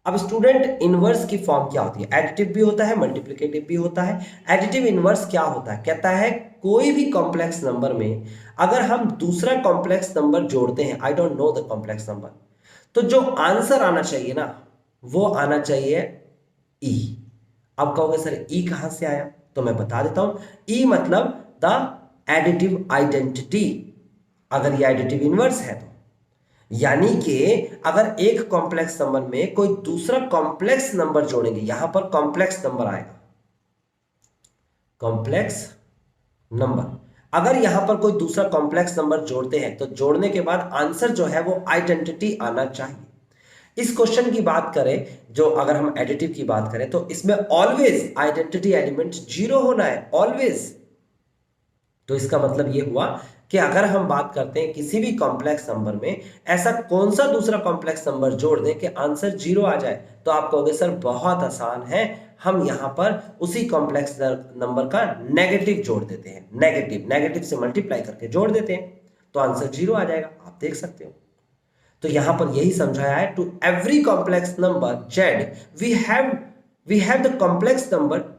अब स्टूडेंट इनवर्स की फॉर्म क्या होती है? एडिटिव भी होता है, मल्टीप्लिकेटिव भी होता है। एडिटिव इनवर्स क्या होता है? कहता है कोई भी कॉम्प्लेक्स नंबर में अगर हम दूसरा कॉम्प्लेक्स नंबर जोड़ते हैं, I don't know the complex number, तो जो आंसर आना चाहिए ना वो आना चाहिए ई। अब कहोगे सर ई कहां से आया, तो मैं बता देता हूं। ई मतलब द एडिटिव आइडेंटिटी, अगर ये एडिटिव इनवर्स है तो, यानी कि अगर एक कॉम्प्लेक्स नंबर में कोई दूसरा कॉम्प्लेक्स नंबर जोड़ेंगे, यहां पर कॉम्प्लेक्स नंबर आएगा, कॉम्प्लेक्स नंबर, अगर यहां पर कोई दूसरा कॉम्प्लेक्स नंबर जोड़ते हैं तो जोड़ने के बाद आंसर जो है वो आइडेंटिटी आना चाहिए। इस क्वेश्चन की बात करें, जो अगर हम एडिटिव की बात करें, तो इसमें ऑलवेज आइडेंटिटी एलिमेंट 0 होना है, ऑलवेज। तो इसका मतलब यह हुआ कि अगर हम बात करते हैं किसी भी कॉम्प्लेक्स नंबर में ऐसा कौन सा दूसरा कॉम्प्लेक्स नंबर जोड़ दें कि आंसर 0 आ जाए, तो आप कहोगे सर बहुत आसान है, हम यहां पर उसी कॉम्प्लेक्स नंबर का नेगेटिव जोड़ देते हैं, नेगेटिव नेगेटिव से मल्टीप्लाई करके जोड़ देते हैं तो आंसर 0 आ जाएगा, आप देख सकते हो। तो यहां पर यही समझाया है, to every complex number z we have the complex number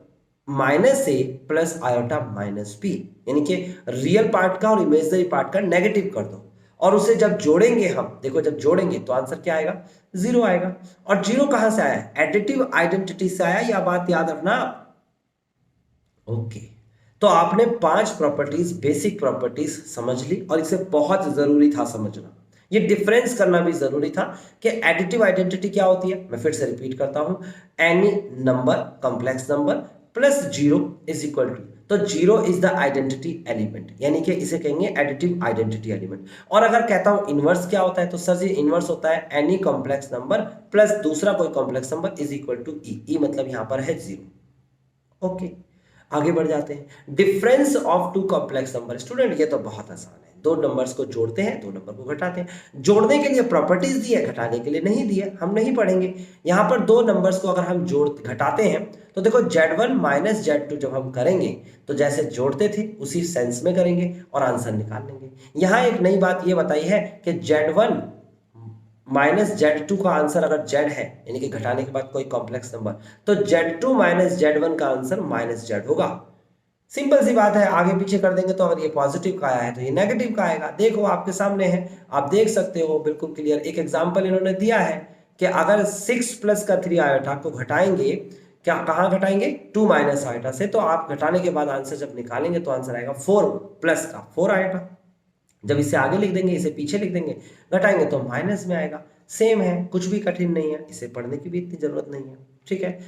minus a plus iota minus b, यानी कि रियल पार्ट का और इमेजिनरी पार्ट का नेगेटिव कर दो, और उसे जब जोड़ेंगे हम, देखो जब जोड़ेंगे तो आंसर क्या आएगा, 0 आएगा। और 0 कहां से आया, एडिटिव आइडेंटिटी से आया, यह बात याद रखना। ओके, तो आपने 5 प्रॉपर्टीज, बेसिक प्रॉपर्टीज समझ ली, और इसे बहुत जरूरी था समझना, ये डिफरेंस करना भी जरूरी था कि एडिटिव आइडेंटिटी क्या होती है। मैं फिर से रिपीट करता हूं, any number, complex number plus 0 is equal to, तो 0 इज द आइडेंटिटी एलिमेंट, यानी कि इसे कहेंगे एडिटिव आइडेंटिटी एलिमेंट। और अगर कहता हूं इनवर्स क्या होता है, तो सर जी इनवर्स होता है एनी कॉम्प्लेक्स नंबर प्लस दूसरा कोई complex number is equal to e मतलब यहां पर है 0। ओके, आगे बढ़ जाते हैं। Difference of two complex number, student ये तो बहुत आसान है, दो नंबर्स को जोड़ते हैं, दो नंबर को घटाते हैं। जोड़ने के लिए प्रॉपर्टीज दी है, घटाने के लिए नहीं दी है, हम नहीं पढ़ेंगे। यहां पर दो नंबर्स को अगर हम घटाते हैं तो देखो Z1 माइनस Z2 जब हम करेंगे तो जैसे जोड़ते थे उसी सेंस में करेंगे और आंसर निकाल लेंगे। यहां एक नई बात यह बताई है कि Z1 माइनस Z2 का आंसर अगर Z है, यानी कि घटाने के बाद कोई कॉम्प्लेक्स नंबर, तो Z2 माइनस Z1 का आंसर माइनस Z होगा। सिंपल सी बात है, आगे पीछे कर देंगे तो अगर ये पॉजिटिव का आया है तो ये नेगेटिव का आएगा। देखो आपके सामने है, आप देख सकते हो बिल्कुल क्लियर। एक एग्जांपल इन्होंने दिया है कि अगर 6 प्लस का 3 आयोटा को घटाएंगे, क्या कहां घटाएंगे, 2 माइनस आयोटा से, तो आप घटाने के बाद आंसर जब निकालेंगे तो आंसर आएगा 4 प्लस का 4 आयोटा। जब इसे आगे लिख देंगे, इसे पीछे लिख देंगे, घटाएंगे तो माइनस में आएगा। सेम है, कुछ भी कठिन नहीं है, इसे पढ़ने की भी इतनी जरूरत नहीं है। ठीक है,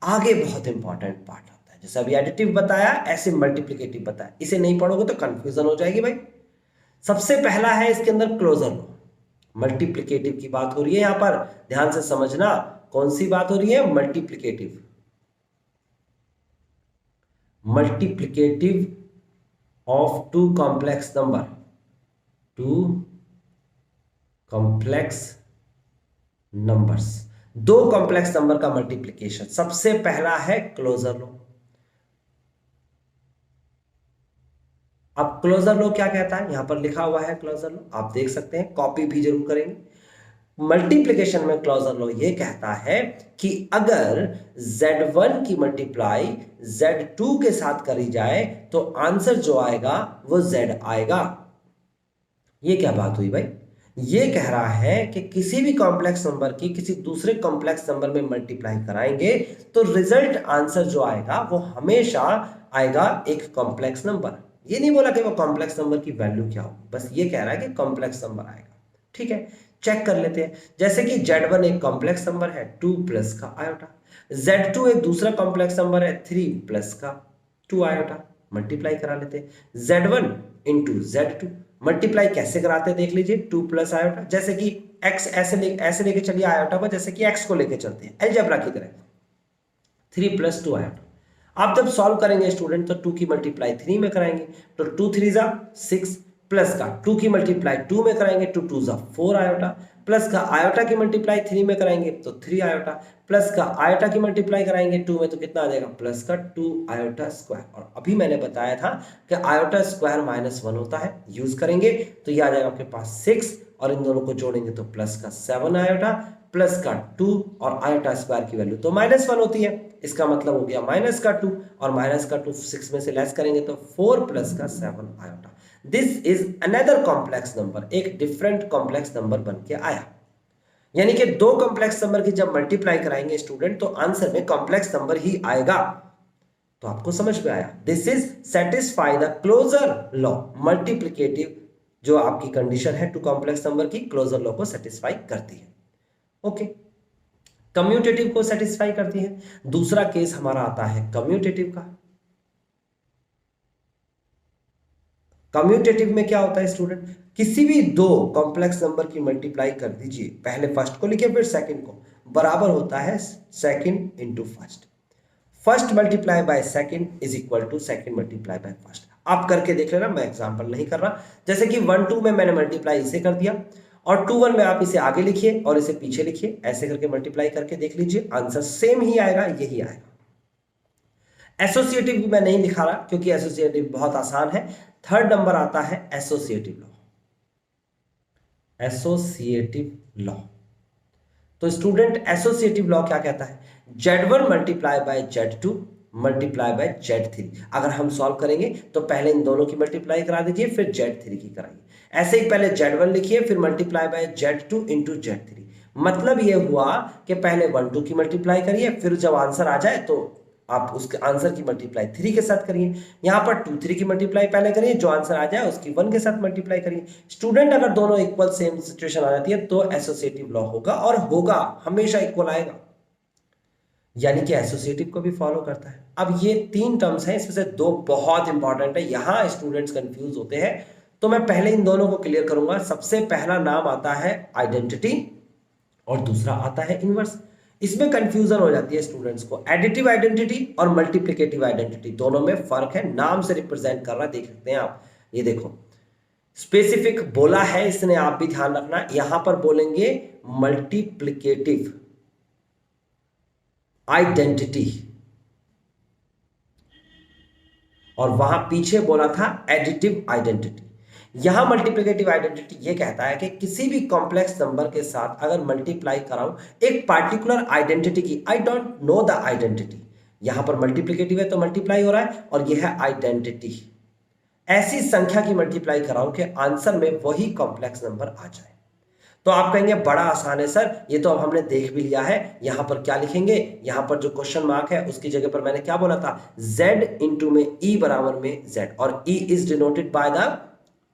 आगे बहुत इंपॉर्टेंट पार्ट आता है, जैसे अभी एडिटिव बताया ऐसे मल्टीप्लिकेटिव बताया, इसे नहीं पढ़ोगे तो कंफ्यूजन हो जाएगी भाई। सबसे पहला है इसके अंदर क्लोजर लॉ, मल्टीप्लिकेटिव की बात हो रही है यहां पर, ध्यान से समझना। कौन सी बात हो रही है, multiplicative, multiplicative of two complex number, two complex numbers, दो कॉम्प्लेक्स नंबर का मल्टीप्लिकेशन। सबसे पहला है क्लोजर लॉ। अब क्लोजर लॉ क्या कहता है, यहां पर लिखा हुआ है क्लोजर लॉ, आप देख सकते हैं, कॉपी भी जरूर करेंगे। मल्टीप्लिकेशन में क्लोजर लॉ ये कहता है कि अगर Z1 की मल्टीप्लाई Z2 के साथ करी जाए तो आंसर जो आएगा वो Z आएगा। ये क्या बात हुई भाई, ये कह रहा है कि किसी भी कॉम्प्लेक्स नंबर की किसी दूसरे कॉम्प्लेक्स नंबर में मल्टीप्लाई कराएंगे तो रिजल्ट आंसर जो आएगा वो हमेशा आएगा एक कॉम्प्लेक्स नंबर। ये नहीं बोला कि वो कॉम्प्लेक्स नंबर की वैल्यू क्या होगी, बस ये कह रहा है कि कॉम्प्लेक्स नंबर आएगा। ठीक है, चेक कर लेते हैं। जैसे कि Z1 एक कॉम्प्लेक्स नंबर है 2 प्लस का आयोटा, Z2 एक दूसरा कॉम्प्लेक्स नंबर है 3 प्लस का 2 आयोटा, मल्टीप्लाई करा लेते हैं। Z1 इंटू Z2, मल्टीप्लाई कैसे कराते हैं देख लीजिए, 2 प्लस आयोटा, जैसे कि x ऐसे लेके चलिए आयोटा को, जैसे कि x को लेके चलते हैं अलजेब्रा की तरह, 3 प्लस 2 आयोटा। आप जब सॉल्व करेंगे स्टूडेंट तो 2 की मल्टीप्लाई 3 में कराएंगे तो 2 3 जा 6, प्लस का 2 की मल्टीप्लाई 2 में कराएंगे 2 2 जा 4 आयोटा, प्लस का आयोटा की मल्टीप्लाई 3 में कराएंगे तो 3 आयोटा, प्लस का आयोटा की मल्टीप्लाई कराएंगे 2 में तो कितना आ जाएगा, प्लस का 2 आयोटा स्क्वायर। और अभी मैंने बताया था कि आयोटा स्क्वायर -1 होता है, यूज करेंगे तो ये आ जाएगा आपके पास 6, और इन दोनों को जोड़ेंगे तो प्लस का 7 आयोटा, प्लस का 2 और आयोटा स्क्वायर की वैल्यू तो -1 होती है, इसका मतलब हो गया माइनस का 2, और माइनस का 2 6 में से लेस करेंगे तो 4 प्लस का 7 iota. This is another complex number, एक डिफरेंट कॉम्प्लेक्स नंबर बन के आया। यानी कि दो कॉम्प्लेक्स नंबर की जब मल्टीप्लाई कराएंगे स्टूडेंट तो आंसर में कॉम्प्लेक्स नंबर ही आएगा। तो आपको समझ में आया, this is satisfy the closure law, multiplicative जो आपकी कंडीशन है टू कॉम्प्लेक्स नंबर की क्लोजर लॉ को सेटिस्फाई करती है। ओके, कम्यूटेटिव को सेटिस्फाई करती है। दूसरा केस हमारा आता है कम्यूटेटिव का। कम्यूटेटिव में क्या होता है स्टूडेंट, किसी भी दो कॉम्प्लेक्स नंबर की मल्टीप्लाई कर दीजिए, पहले फर्स्ट को लिखे फिर सेकंड को, बराबर होता है second into first. First multiply by second is equal to second multiply by first. आप करके देख लेना, मैं एग्जांपल नहीं कर रहा। जैसे कि 1 2 में मैंने मल्टीप्लाई इसे कर दिया और 2 1 में आप इसे आगे लिखिए और इसे पीछे लिखिए, ऐसे करके मल्टीप्लाई करके देख लीजिए, आंसर सेम ही आएगा, यही आएगा। एसोसिएटिव भी मैं नहीं लिखा रहा क्योंकि एसोसिएटिव बहुत आसान है। थर्ड नंबर आता है एसोसिएटिव लॉ। एसोसिएटिव लॉ, तो स्टूडेंट एसोसिएटिव लॉ क्या कहता है, Z1 multiply by Z2 multiply by Z3। अगर हम सॉल्व करेंगे तो पहले इन दोनों की मल्टीप्लाई करा दीजिए फिर Z3 की कराइए। ऐसे ही पहले Z1 लिखिए फिर multiply by Z2 into Z3। मतलब यह हुआ कि पहले 1 2 की मल्टीप्लाई करिए, फिर जब आंसर आ जाए तो आप उसके आंसर की मल्टीप्लाई 3 के साथ करिए। यहां पर 2 3 की मल्टीप्लाई पहले करिए, जो आंसर आ जाए उसकी 1 के साथ मल्टीप्लाई करिए। स्टूडेंट अगर दोनों इक्वल सेम सिचुएशन आ जाती है तो एसोसिएटिव लॉ होगा, और होगा हमेशा इक्वल आएगा, यानी कि एसोसिएटिव को भी फॉलो करता है। अब ये 3 टर्म्स हैं, इसमें से 2 बहुत इंपॉर्टेंट है, यहां स्टूडेंट्स कंफ्यूज होते हैं, तो मैं पहले इन दोनों को क्लियर करूंगा। सबसे पहला नाम आता है आइडेंटिटी और दूसरा आता है इनवर्स। इसमें कंफ्यूजन हो जाती है स्टूडेंट्स को, एडिटिव आइडेंटिटी और मल्टीप्लिकेटिव आइडेंटिटी दोनों में फर्क है, नाम से रिप्रेजेंट कर रहा है, देख सकते हैं आप। ये देखो स्पेसिफिक बोला है इसने, आप भी ध्यान रखना, यहां पर बोलेंगे मल्टीप्लिकेटिव आइडेंटिटी और वहां पीछे बोला था एडिटिव आइडेंटिटी। यहां मल्टीप्लिकेटिव आइडेंटिटी ये कहता है कि किसी भी कॉम्प्लेक्स नंबर के साथ अगर मल्टीप्लाई कराऊं एक पार्टिकुलर आइडेंटिटी की, I don't know the identity, यहां पर मल्टीप्लिकेटिव है तो मल्टीप्लाई हो रहा है और यह है आइडेंटिटी, ऐसी संख्या की मल्टीप्लाई कराऊं कि आंसर में वही कॉम्प्लेक्स नंबर आ जाए। तो आप कहेंगे बड़ा आसान है सर, ये तो अब हमने देख भी लिया है, यहां पर क्या लिखेंगे, यहां पर जो क्वेश्चन मार्क है उसकी जगह पर मैंने क्या बोला था, z इंटू में e बराबर में z, और e is denoted by the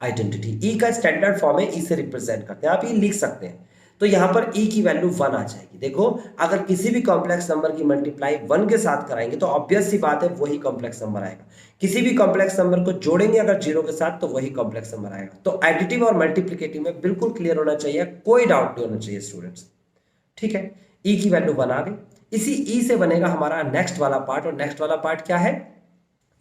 identity. e का स्टैंडर्ड फॉर्म है, e से रिप्रेजेंट करते हैं, आप e लिख सकते हैं। तो यहां पर e की वैल्यू 1 आ जाएगी। देखो अगर किसी भी कॉम्प्लेक्स नंबर की मल्टीप्लाई 1 के साथ कराएंगे तो ऑब्वियस सी बात है वही कॉम्प्लेक्स नंबर आएगा। किसी भी कॉम्प्लेक्स नंबर को जोड़ेंगे अगर 0 के साथ तो वही कॉम्प्लेक्स नंबर आएगा। तो एडिटिव और मल्टीप्लिकेटिव में बिल्कुल क्लियर होना चाहिए, कोई डाउट नहीं होना चाहिए स्टूडेंट्स। ठीक है, e की वैल्यू 1 आ गई। इसी e से बनेगा हमारा नेक्स्ट वाला पार्ट, और नेक्स्ट वाला पार्ट क्या है,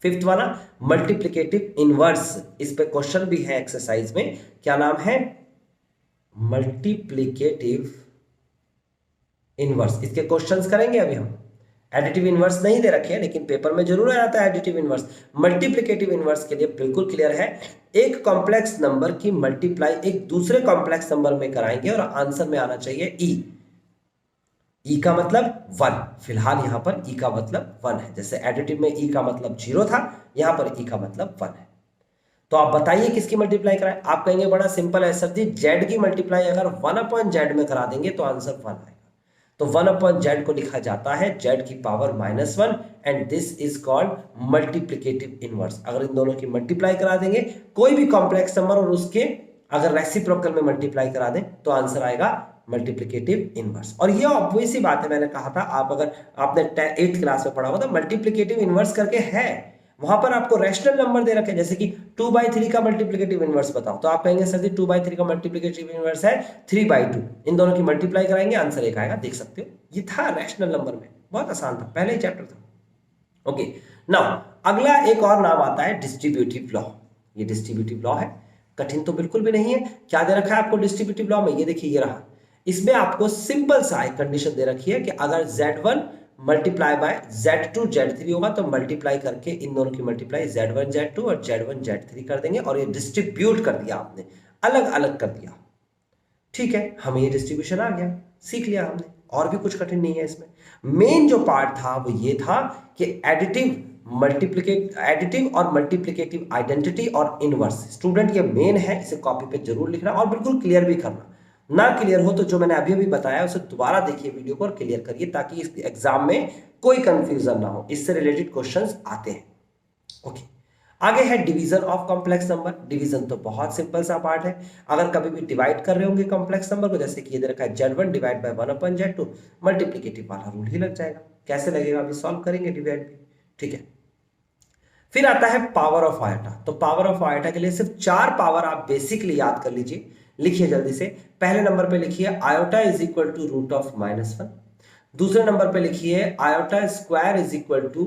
फिफ्थ वाला मल्टीप्लिकेटिव इनवर्स। इस पे क्वेश्चन भी है एक्सरसाइज में, क्या नाम है, मल्टीप्लिकेटिव इनवर्स। इसके क्वेश्चंस करेंगे अभी हम। एडिटिव इनवर्स नहीं दे रखे हैं लेकिन पेपर में जरूर आ जाता है एडिटिव इनवर्स। मल्टीप्लिकेटिव इनवर्स के लिए बिल्कुल क्लियर है, एक कॉम्प्लेक्स नंबर की मल्टीप्लाई एक दूसरे कॉम्प्लेक्स नंबर में कराएंगे और आंसर में आना चाहिए ई का मतलब 1, फिलहाल यहां पर ई का मतलब 1 है। जैसे एडिटिव में ई का मतलब 0 था, यहां पर ई का मतलब 1 है। तो आप बताइए किसकी मल्टीप्लाई कराएं। आप कहेंगे बड़ा सिंपल है सर जी, जेड की मल्टीप्लाई अगर 1/z में करा देंगे तो आंसर 1 आएगा। तो 1/z को लिखा जाता है z की power -1 and this is called multiplicative inverse. अगर इन दोनों की मल्टीप्लाई करा देंगे कोई भी कॉम्प्लेक्स नंबर और उसके अगर रेसिप्रोकल में मल्टीप्लाई करा दें तो आंसर आएगा मल्टीप्लिकेटिव इनवर्स। और ये ऑब्वियस सी बात है, मैंने कहा था, आप अगर आपने 8th क्लास में पढ़ा होगा तो मल्टीप्लिकेटिव इनवर्स करके है, वहां पर आपको रैशनल नंबर दे रखे हैं, जैसे कि 2/3 का मल्टीप्लिकेटिव इनवर्स बताओ, तो आप कहेंगे सर जी 2/3 का मल्टीप्लिकेटिव इनवर्स है 3/2, इन दोनों की मल्टीप्लाई कराएंगे आंसर 1 आएगा, देख सकते हो। ये था रैशनल नंबर में, बहुत आसान था, पहले ही चैप्टर था। ओके, नाउ अगला एक और नाम आता है डिस्ट्रीब्यूटिव लॉ। ये डिस्ट्रीब्यूटिव लॉ है, कठिन तो बिल्कुल भी नहीं है। क्या दे रखा है आपको डिस्ट्रीब्यूटिव लॉ में, ये देखिए ये रहा। इसमें आपको सिंपल सा एक कंडीशन दे रखी है कि अगर Z1 multiply by Z2 Z3 होगा तो मल्टीप्लाई करके इन दोनों की मल्टीप्लाई Z1 Z2 और Z1 Z3 कर देंगे, और ये डिस्ट्रीब्यूट कर दिया आपने, अलग अलग कर दिया। ठीक है, हमें ये डिस्ट्रीब्यूशन आ गया, सीख लिया हमने, और भी कुछ कठिन नहीं है इसमें। मेन जो पार्ट था वो ये था कि एडिटिव एडिटिव और मल्टीप्लिकेटिव आइडेंटिटी और इनवर्स। स्टूडेंट ये मेन है, इसे कॉपी पे जरूर लिखना और बिल्कुल क्लियर भी करना। ना क्लियर हो तो जो मैंने अभी अभी बताया उसे दोबारा देखिए वीडियो को और क्लियर करिए, ताकि इस एग्जाम में कोई कंफ्यूजन ना हो। इससे रिलेटेड क्वेश्चंस आते हैं। ओके, आगे है division of complex number. Division तो बहुत सिंपल सा पार्ट है। अगर कभी भी डिवाइड कर रहे होंगे कॉम्प्लेक्स नंबर को, जैसे कि ये दे रखा है Z1 divide by 1/Z2, multiplicative वाला रूल ही लग जाएगा। कैसे लगेगा अभी सॉल्व करेंगे डिवाइड भी, ठीक है। फिर आता है पावर ऑफ आयोटा। तो पावर ऑफ आयोटा के लिए सिर्फ 4 पावर आप बेसिकली याद कर लीजिए। लिखिए जल्दी से। पहले नंबर पे लिखिए iota is equal to root of -1। दूसरे नंबर पे लिखिए iota square is equal to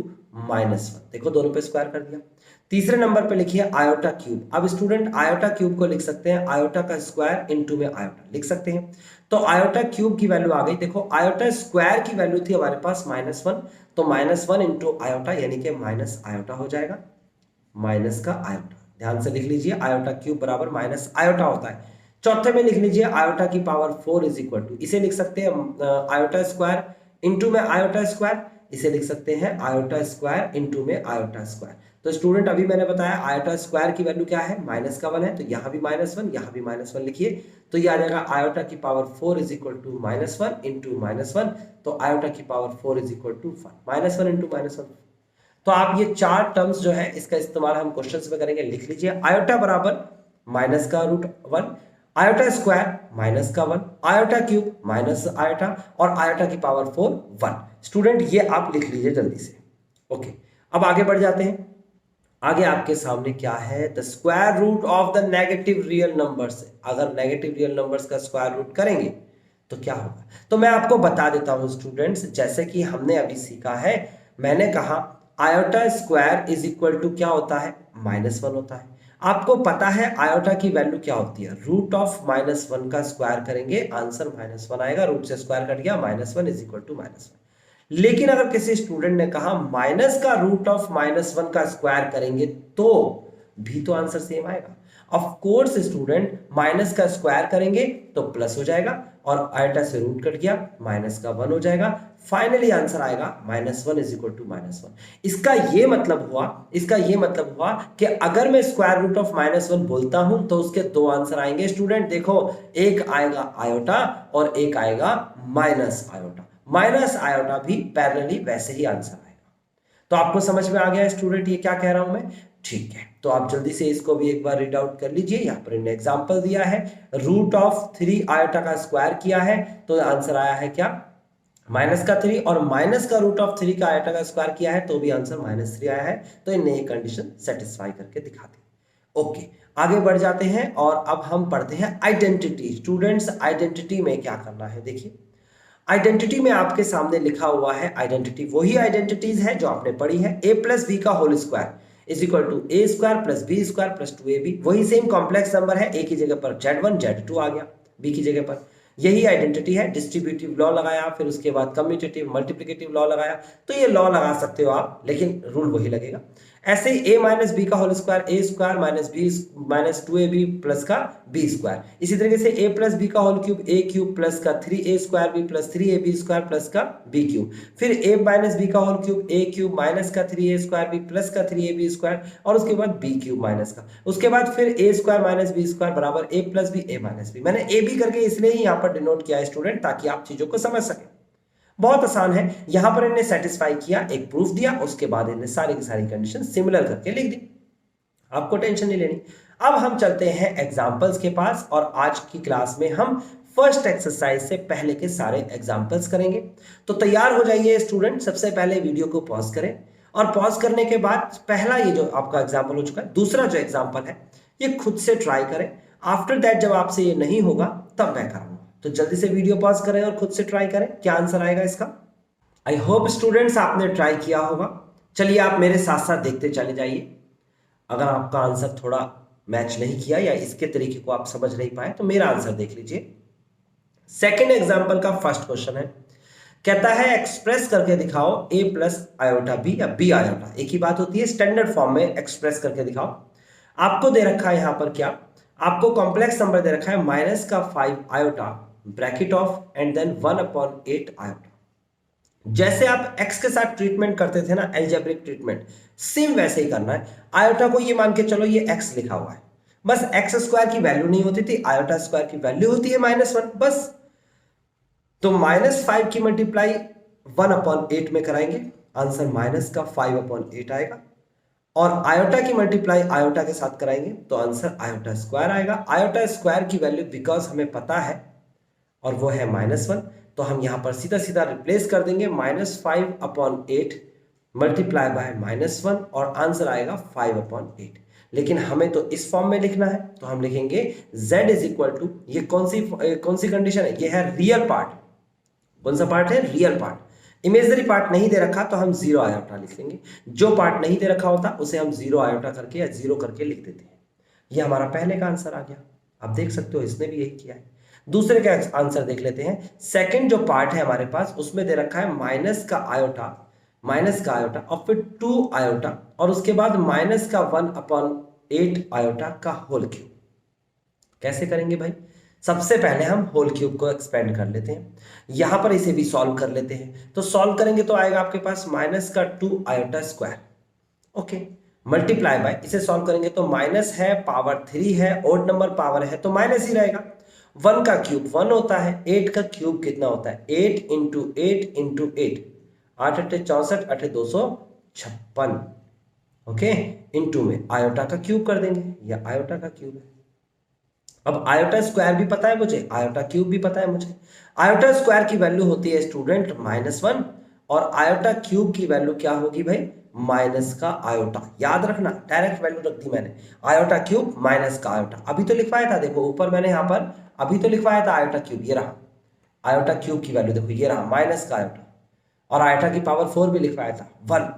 -1। देखो दोनों पे स्क्वायर कर दिया। तीसरे नंबर पे लिखिए आयोटा क्यूब। अब स्टूडेंट आयोटा क्यूब को लिख सकते हैं आयोटा का स्क्वायर इनटू में आयोटा लिख सकते हैं। तो आयोटा क्यूब की वैल्यू आ गई। देखो आयोटा स्क्वायर की वैल्यू थी हमारे पास -1, तो -1 इंटू आयोटा यानी कि माइनस आयोटा हो जाएगा। माइनस का आयोटा, ध्यान से लिख लीजिए, आयोटा क्यूब बराबर माइनस आयोटा होता है। चौथे में लिख लीजिए आयोटा की पावर 4 इज इक्वल टू, इसे लिख सकते हैं आयोटा स्क्वायर इंटू में आयोटा स्क्वायर, इसे लिख सकते हैं आयोटा स्क्वायर इंटू में आयोटा स्क्वायर। तो स्टूडेंट अभी मैंने बताया आयोटा स्क्वायर की वैल्यू क्या है, -1 है, तो यहां भी -1, यहां भी -1 लिखिए। तो ये आ जाएगा आयोटा की power 4 is equal to -1 into -1, तो आयोटा की power 4 is equal to 1 into -1। तो आप ये 4 टर्म्स जो है इसका इस्तेमाल हम क्वेश्चंस में करेंगे। लिख लीजिए आयोटा बराबर माइनस का √1, iota square -1, iota cube minus iota और आयोटा की पावर 4 1। स्टूडेंट ये आप लिख लीजिए जल्दी से। ओके, अब आगे बढ़ जाते हैं। आगे आपके सामने क्या है, the square root of the negative real numbers. अगर नेगेटिव रियल नंबर्स का स्क्वायर रूट करेंगे तो क्या होगा, तो मैं आपको बता देता हूं स्टूडेंट्स। जैसे कि हमने अभी सीखा है, मैंने कहा iota square is equal to क्या होता है, -1 होता है। आपको पता है आयोटा की वैल्यू क्या होती है, रूट ऑफ -1 का स्क्वायर करेंगे आंसर -1 आएगा। रूट से स्क्वायर कट गया, -1 इज इक्वल टू -1। लेकिन अगर किसी स्टूडेंट ने कहा माइनस का रूट ऑफ -1 का स्क्वायर करेंगे तो भी तो आंसर सेम आएगा। ऑफ कोर्स स्टूडेंट, माइनस का स्क्वायर करेंगे तो प्लस हो जाएगा और आयोटा से रूट कट गया, माइनस का 1 हो जाएगा। फाइनली आंसर आएगा -1 इज इक्वल टू -1। इसका ये मतलब हुआ कि अगर मैं स्क्वायर रूट ऑफ -1 बोलता हूं तो उसके 2 आंसर आएंगे। स्टूडेंट देखो, एक आएगा आयोटा और एक आएगा माइनस आयोटा। माइनस आयोटा भी पैरेलली वैसे ही आंसर आएगा। तो आपको समझ में आ गया स्टूडेंट ये क्या कह रहा हूं मैं, ठीक है। तो आप जल्दी से इसको भी एक बार रीड आउट कर लीजिए। यहां पर इन्होंने एग्जांपल दिया है, रूट ऑफ 3 आयोटा का स्क्वायर किया है तो आंसर आया है क्या, -3, और माइनस का रूट ऑफ 3 का आयोटा का स्क्वायर किया है तो भी आंसर -3 आया है। तो इन्हें ये कंडीशन सेटिस्फाई करके दिखा दी। ओके, आगे बढ़ जाते हैं और अब हम पढ़ते हैं आइडेंटिटी। स्टूडेंट्स आइडेंटिटी में क्या करना है, देखिए आइडेंटिटी में आपके सामने लिखा हुआ है, आइडेंटिटी वही आइडेंटिटीज है जो आपने पढ़ी है, a प्लस बी का whole square is equal to a square plus b square plus 2ab। वही सेम कॉम्प्लेक्स नंबर है, a की जगह पर Z1 Z2 आ गया, b की जगह पर। यही आइडेंटिटी है। डिस्ट्रीब्यूटिव लॉ लगाया, फिर उसके बाद कम्यूटेटिव मल्टीप्लिकेटिव लॉ लगाया, तो ये लॉ लगा सकते हो आप, लेकिन रूल वही लगेगा। ऐसे ही a माइनस बी का whole square a square minus b minus 2ab plus का b स्क्वायर। इसी तरीके से a प्लस बी का whole cube a cube plus का 3a square b plus 3ab square plus का b क्यूब। फिर a minus b का whole cube a cube minus का 3a स्क्वायर b प्लस का 3ab स्क्वायर और उसके बाद b क्यूब माइनस का। उसके बाद फिर a square minus b square बराबर a plus b a minus b. मैंने a b करके इसलिए ही यहाँ पर डिनोट किया है स्टूडेंट, ताकि आप चीजों को समझ सकें। बहुत आसान है। यहां पर इन्हें सेटिस्फाई किया, एक प्रूफ दिया, उसके बाद इन्हें सारी की सारी कंडीशन सिमिलर करके लिख दी। आपको टेंशन नहीं लेनी। अब हम चलते हैं एग्जांपल्स के पास और आज की क्लास में हम फर्स्ट एक्सरसाइज से पहले के सारे एग्जांपल्स करेंगे। तो तैयार हो जाइए स्टूडेंट। सबसे पहले वीडियो को पॉज करें और पॉज करने के बाद पहला ये जो आपका एग्जाम्पल हो चुका है, दूसरा जो एग्जाम्पल है ये खुद से ट्राई करें। आफ्टर दैट जब आपसे ये नहीं होगा तब मैं करूंगा। तो जल्दी से वीडियो पॉज करें और खुद से ट्राई करें क्या आंसर आएगा इसका। आई होप स्टूडेंट्स आपने ट्राई किया होगा। चलिए आप मेरे साथ साथ देखते चले जाइए। अगर आपका आंसर थोड़ा मैच नहीं किया या इसके तरीके को आप समझ नहीं पाए तो मेरा आंसर देख लीजिए। सेकेंड एग्जाम्पल का फर्स्ट क्वेश्चन है, कहता है एक्सप्रेस करके दिखाओ a प्लस आयोटा बी या b आयोटा, एक ही बात होती है, स्टैंडर्ड फॉर्म में एक्सप्रेस करके दिखाओ। आपको दे रखा है यहां पर क्या, आपको कॉम्प्लेक्स नंबर दे रखा है -5 iota bracket of and then 1/8 iota. जैसे आप x के साथ ट्रीटमेंट करते थे ना, एल्जेब्रिक ट्रीटमेंट, सेम वैसे ही करना है। आयोटा को ये मान के चलो ये x लिखा हुआ है, बस एक्स स्क्वायर की वैल्यू नहीं होती थी, आयोटा स्क्वायर की वैल्यू होती है -1 बस। तो -5 की मल्टीप्लाई 1/8 में कराएंगे, आंसर माइनस का 5/8 आएगा। और आयोटा की मल्टीप्लाई आयोटा के साथ कराएंगे तो आंसर आयोटा स्क्वायर आएगा। आयोटा स्क्वायर की वैल्यू बिकॉज हमें पता है और वो है -1, तो हम यहां पर सीधा सीधा रिप्लेस कर देंगे, -5/8 मल्टीप्लाई बाय -1 और आंसर आएगा 5/8। लेकिन हमें तो इस फॉर्म में लिखना है, तो हम लिखेंगे z इज इक्वल टू, ये कौन सी कंडीशन है, ये है रियल पार्ट। कौन सा पार्ट है, रियल पार्ट। इमेजनरी पार्ट नहीं दे रखा तो हम 0 आयोटा लिख लेंगे, जो पार्ट नहीं दे रखा होता उसे हम 0 आयोटा करके या 0 करके लिख देते हैं। ये हमारा पहले का आंसर आ गया। आप देख सकते हो इसने भी यही किया है। दूसरे का आंसर देख लेते हैं। सेकंड जो पार्ट है हमारे पास, उसमें दे रखा है माइनस का आयोटा और फिर 2 आयोटा और उसके बाद -1/8 आयोटा का होल क्यूब। कैसे करेंगे भाई, सबसे पहले हम होल क्यूब को एक्सपेंड कर लेते हैं, यहां पर इसे भी सॉल्व कर लेते हैं। तो सॉल्व करेंगे तो आएगा आपके पास -2 iota square, okay, multiply by, इसे सॉल्व करेंगे तो माइनस है, पावर 3 है, ओड नंबर पावर है तो माइनस ही रहेगा। 1 का क्यूब 1 होता है, 8 का क्यूब कितना होता है, 8 इंटू 8 इंटू 8, 8 8 64 8 256, ओके, इंटू में आयोटा का क्यूब कर देंगे, या आयोटा का क्यूब है। अब आयोटा स्क्वायर भी पता है मुझे, आयोटा क्यूब भी पता है मुझे। आयोटा स्क्वायर की वैल्यू होती है स्टूडेंट -1 और आयोटा क्यूब की वैल्यू क्या होगी भाई, माइनस का आयोटा। याद रखना, डायरेक्ट वैल्यू रख दी मैंने, आयोटा क्यूब माइनस का आयोटा। अभी तो लिखवाया था, देखो ऊपर मैंने यहां पर अभी तो लिखवाया था आयोटा क्यूब, ये रहा आयोटा क्यूब की वैल्यू, देखो ये रहा माइनस का आयोटा, और आयोटा की पावर 4 भी लिखवाया था 1,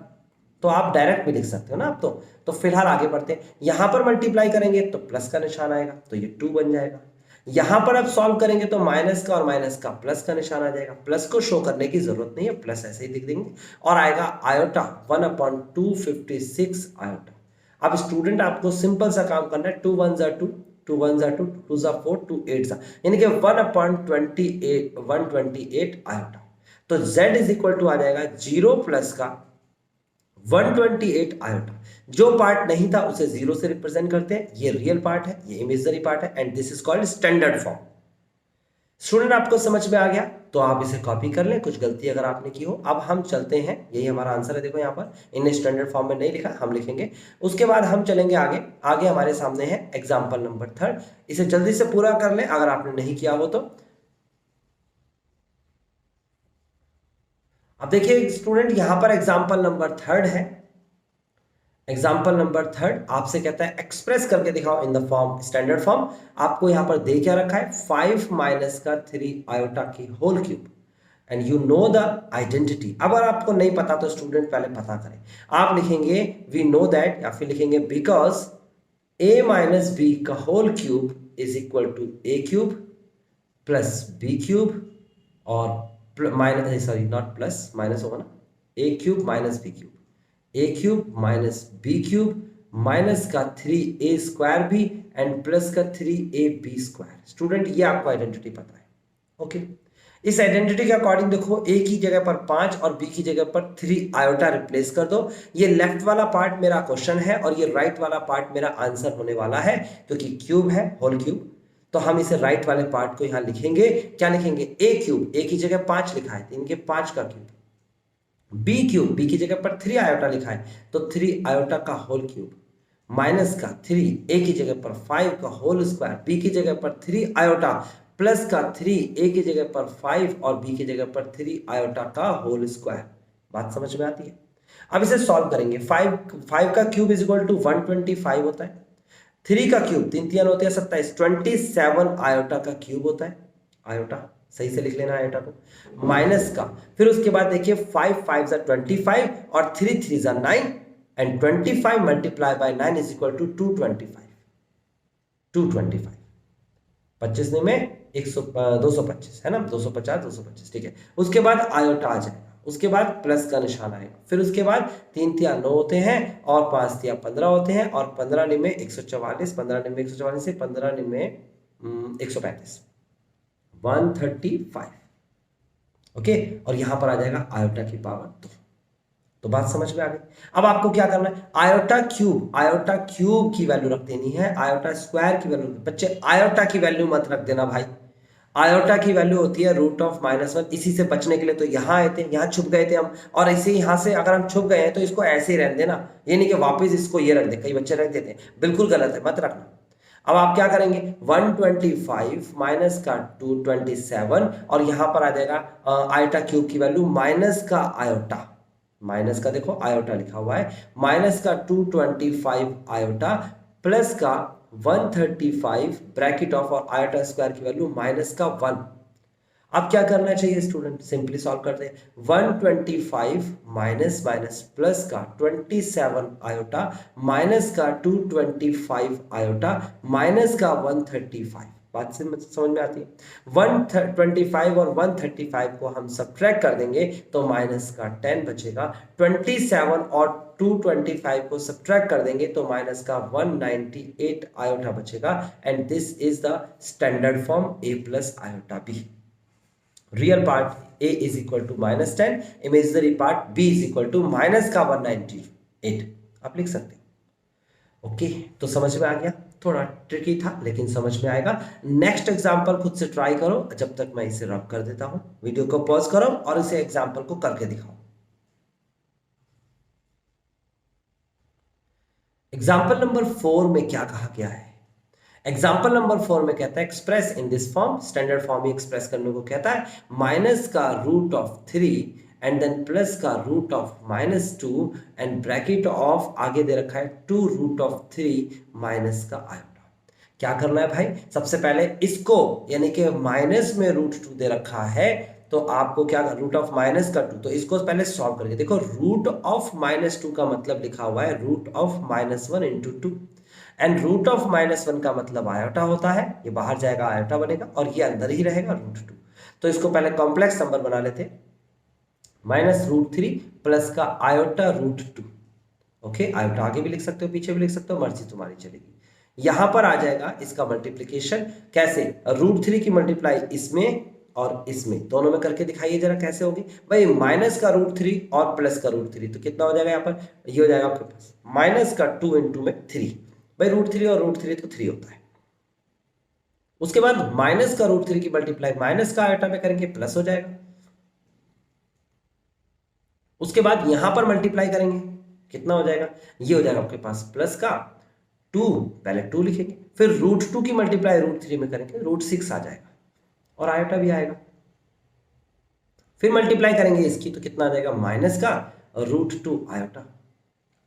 तो आप डायरेक्ट भी लिख सकते हो ना। आप तो फिलहाल आगे बढ़ते हैं। यहां पर मल्टीप्लाई करेंगे तो प्लस का निशान आएगा, तो ये 2 बन जाएगा। यहां पर आप सॉल्व करेंगे तो माइनस का और माइनस का प्लस का निशान आ जाएगा। प्लस को शो करने की जरूरत नहीं है, प्लस ऐसे ही लिख देंगे और आएगा आयोटा 1/256 आयोटा। अब स्टूडेंट आपको सिंपल सा काम करना है, 2 1 2, 2 1 2, 2 4, 2 8, यानी कि 1/128 आयोटा। तो z इज इक्वल टू आ जाएगा 0 प्लस का 128 आयोटा। जो पार्ट नहीं था उसे 0 से रिप्रेजेंट करते हैं, ये रियल पार्ट है, ये इमेजिनरी पार्ट है, and this is called standard form. Student आपको समझ में आ गया तो आप इसे कॉपी कर लें, कुछ गलती अगर आपने की हो। अब हम चलते हैं, यही हमारा आंसर है, देखो यहाँ पर इन स्टैंडर्ड फॉर्म में नहीं लिखा, हम लिखेंगे। उसके बाद हम चलेंगे आगे। आगे हमारे सामने है एग्जाम्पल नंबर 3, इसे जल्दी से पूरा कर लें अगर आपने नहीं किया हो तो। अब देखिए स्टूडेंट, यहां पर एग्जाम्पल नंबर 3 है। एग्जाम्पल नंबर 3 आपसे कहता है एक्सप्रेस करके दिखाओ in the form standard form. आपको यहां पर दे क्या रखा है, 5 माइनस का 3 आयोटा की whole cube, and you know the identity. अब अगर आपको नहीं पता तो स्टूडेंट पहले पता करें। आप लिखेंगे वी नो दैट, या फिर लिखेंगे बिकॉज a माइनस बी का whole cube is equal to a cube plus b cube, और minus, sorry not plus, minus होगा ना, a cube minus b cube, a cube minus b cube minus का 3a square भी and plus का 3ab square. Student ये आपको identity पता है, ओके। इस आइडेंटिटी के अकॉर्डिंग देखो, a की जगह पर 5 और b की जगह पर 3 आयोटा रिप्लेस कर दो। ये लेफ्ट वाला पार्ट मेरा क्वेश्चन है और ये राइट वाला पार्ट मेरा आंसर होने वाला है, क्योंकि क्यूब है, होल क्यूब। तो हम इसे राइट वाले पार्ट को यहां लिखेंगे, क्या लिखेंगे, a क्यूब, a की जगह 5 लिखा है, 3 के 5 का क्यूब, बी क्यूब, बी की जगह पर 3 आयोटा लिखा है तो 3 आयोटा का होल क्यूब, माइनस का 3, ए की जगह पर 5 का होल स्क्वायर, बी की जगह पर 3 आयोटा प्लस का 3, ए की जगह पर 5 और बी की जगह पर 3 आयोटा का होल स्क्वायर। बात समझ में आती है। अब इसे सॉल्व करेंगे। 5 का क्यूब इज इक्वल टू 125 होता है, 3 का क्यूब 3 3 होते हैं 27, 27 आयोटा का क्यूब होता है, आयोटा सही से लिख लेना आयोटा को, माइनस का, फिर उसके बाद देखिए 5 5 जा 25 और 3 3 जा 9 and 25 multiply by 9 is equal to 225, 225, 25 में 225 है ना, 250 225, ठीक है। उसके बाद आयोटा आ जाएगा, उसके बाद प्लस का निशान आएगा, फिर उसके बाद 3 3 9 होते हैं और 5 3 15 होते हैं, और 15 निमे 144, 15 निमे 144 से 15 निमे 135, 135, ओके, और यहां पर आ जाएगा आयोटा की पावर 2। तो बात समझ में आ गई। अब आपको क्या करना है, आयोटा क्यूब की वैल्यू रख देनी है, आयोटा स्क्वायर की वैल्यू। बच्चे आयोटा की वैल्यू मत रख देना भाई, आयोटा की वैल्यू होती है √-1। इसी से बचने के लिए तो यहां आए थे, यहां छुप गए थे हम, और इसे यहां से अगर हम छुप गए हैं तो इसको ऐसे ही रहने देना, ये नहीं कि वापस इसको ये रख दे, कई बच्चे रख देते हैं, बिल्कुल गलत है, मत रखना। अब आप क्या करेंगे, 125 माइनस का 227, और यहां पर आ जाएगा आयोटा क्यूब की वैल्यू माइनस का आयोटा, माइनस का देखो आयोटा लिखा हुआ है, माइनस का 225 आयोटा प्लस का 135 ब्रैकेट ऑफ, और आयोटा स्क्वायर की वैल्यू माइनस का 1। अब क्या करना चाहिए स्टूडेंट, सिंपली सॉल्व करते हैं। 125 माइनस माइनस प्लस का 27 आयोटा माइनस का 225 आयोटा माइनस का 135। बात से समझ में आती है। 125 और 135 को हम सब्ट्रैक्ट कर देंगे तो माइनस का 10 बचेगा। 27 और 225 को सब्ट्रैक्ट कर देंगे तो माइनस का 198 आयोटा बचेगा। And this is the standard form a plus iota b। Real part a is equal to -10, imaginary part b is equal to minus का 198 आप लिख सकते हो। ओके, तो समझ में आ गया, थोड़ा ट्रिकी था लेकिन समझ में आएगा। नेक्स्ट एग्जांपल खुद से ट्राई करो, जब तक मैं इसे रब कर देता हूं, वीडियो को पॉज करो और इसे एग्जांपल को करके दिखाओ। एग्जांपल नंबर 4 में क्या कहा गया है, एग्जाम्पल नंबर 4 में कहता है express in this form, standard form he express करने को कहता है, माइनस का √3 एंड देन प्लस का √-2 एंड ब्रैकेट ऑफ आगे दे रखा है 2√3 माइनस का आयोटा। क्या करना है भाई, सबसे पहले इसको यानी कि माइनस में √2 दे रखा है तो आपको क्या √-2, तो इसको पहले सॉल्व करके देखो। √-2 का मतलब लिखा हुआ है √-1 × 2 एंड √-1 का मतलब आयोटा होता है, ये बाहर जाएगा आयोटा बनेगा और ये अंदर ही रहेगा √2। तो इसको पहले कॉम्प्लेक्स नंबर बना लेते, -√3 प्लस का आयोटा √2। ओके, आयोटा आगे भी लिख सकते हो पीछे भी लिख सकते हो, मर्जी तुम्हारी चलेगी। यहां पर आ जाएगा इसका मल्टीप्लीकेशन, कैसे, √3 की मल्टीप्लाई इसमें और इसमें दोनों में करके दिखाइए जरा कैसे होगी भाई। माइनस का √3 और प्लस का √3 तो कितना हो जाएगा, यहाँ पर ये हो जाएगा आपके पास माइनस का 2 × में 3 भाई, √3 और √3 तो 3 होता है। उसके बाद माइनस का √3 की मल्टीप्लाई माइनस का आयोटा में करेंगे प्लस हो जाएगा। उसके बाद यहां पर मल्टीप्लाई करेंगे कितना हो जाएगा, ये हो जाएगा आपके पास प्लस का 2, पहले 2 लिखेंगे, फिर √2 की मल्टीप्लाई √3 में करेंगे √6 आ जाएगा और आयोटा भी आएगा। फिर मल्टीप्लाई करेंगे इसकी तो कितना आ जाएगा, माइनस का √2 आयोटा।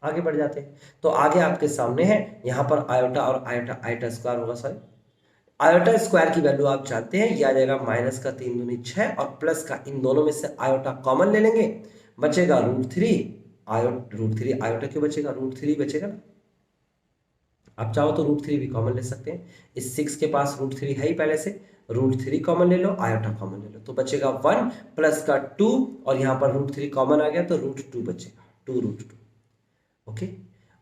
आगे बढ़ जाते हैं तो आगे आपके सामने है, यहां पर आयोटा और आयोटा स्क्वायर होगा, सॉरी आयोटा स्क्वायर की वैल्यू आप जानते हैं, ये आ जाएगा माइनस का 3 दूनी 6 और प्लस का इन दोनों में से आयोटा कॉमन ले लेंगे, बचेगा √3 √3 आयोटा क्यों बचेगा, √3 बचेगा ना। आप चाहो तो √3 भी कॉमन ले सकते हैं, इस 6 के पास √3 है ही पहले से, √3 कॉमन ले लो, आयोटा कॉमन ले लो, तो बचेगा 1 प्लस का 2 और यहां पर √3 कॉमन आ गया तो √2 बचेगा, 2√2। ओके,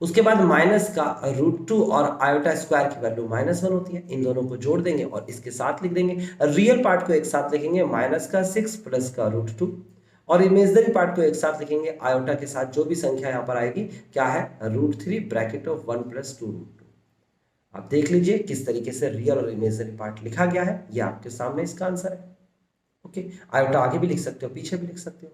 उसके बाद माइनस का √2 और आयोटा स्क्वायर की वैल्यू -1 होती है, इन दोनों को जोड़ देंगे और इसके साथ लिख देंगे। रियल पार्ट को एक साथ लिखेंगे माइनस का 6 प्लस का √2 और इमेजिनरी पार्ट को एक साथ लिखेंगे आयोटा के साथ जो भी संख्या यहां पर आएगी क्या है, √3 ब्रैकेट ऑफ 1 + 2√2। आप देख लीजिए किस तरीके से रियल और इमेजिनरी पार्ट लिखा गया है, ये आपके सामने इसका आंसर है। ओके, आयोटा आगे भी लिख सकते हो पीछे भी लिख सकते हो।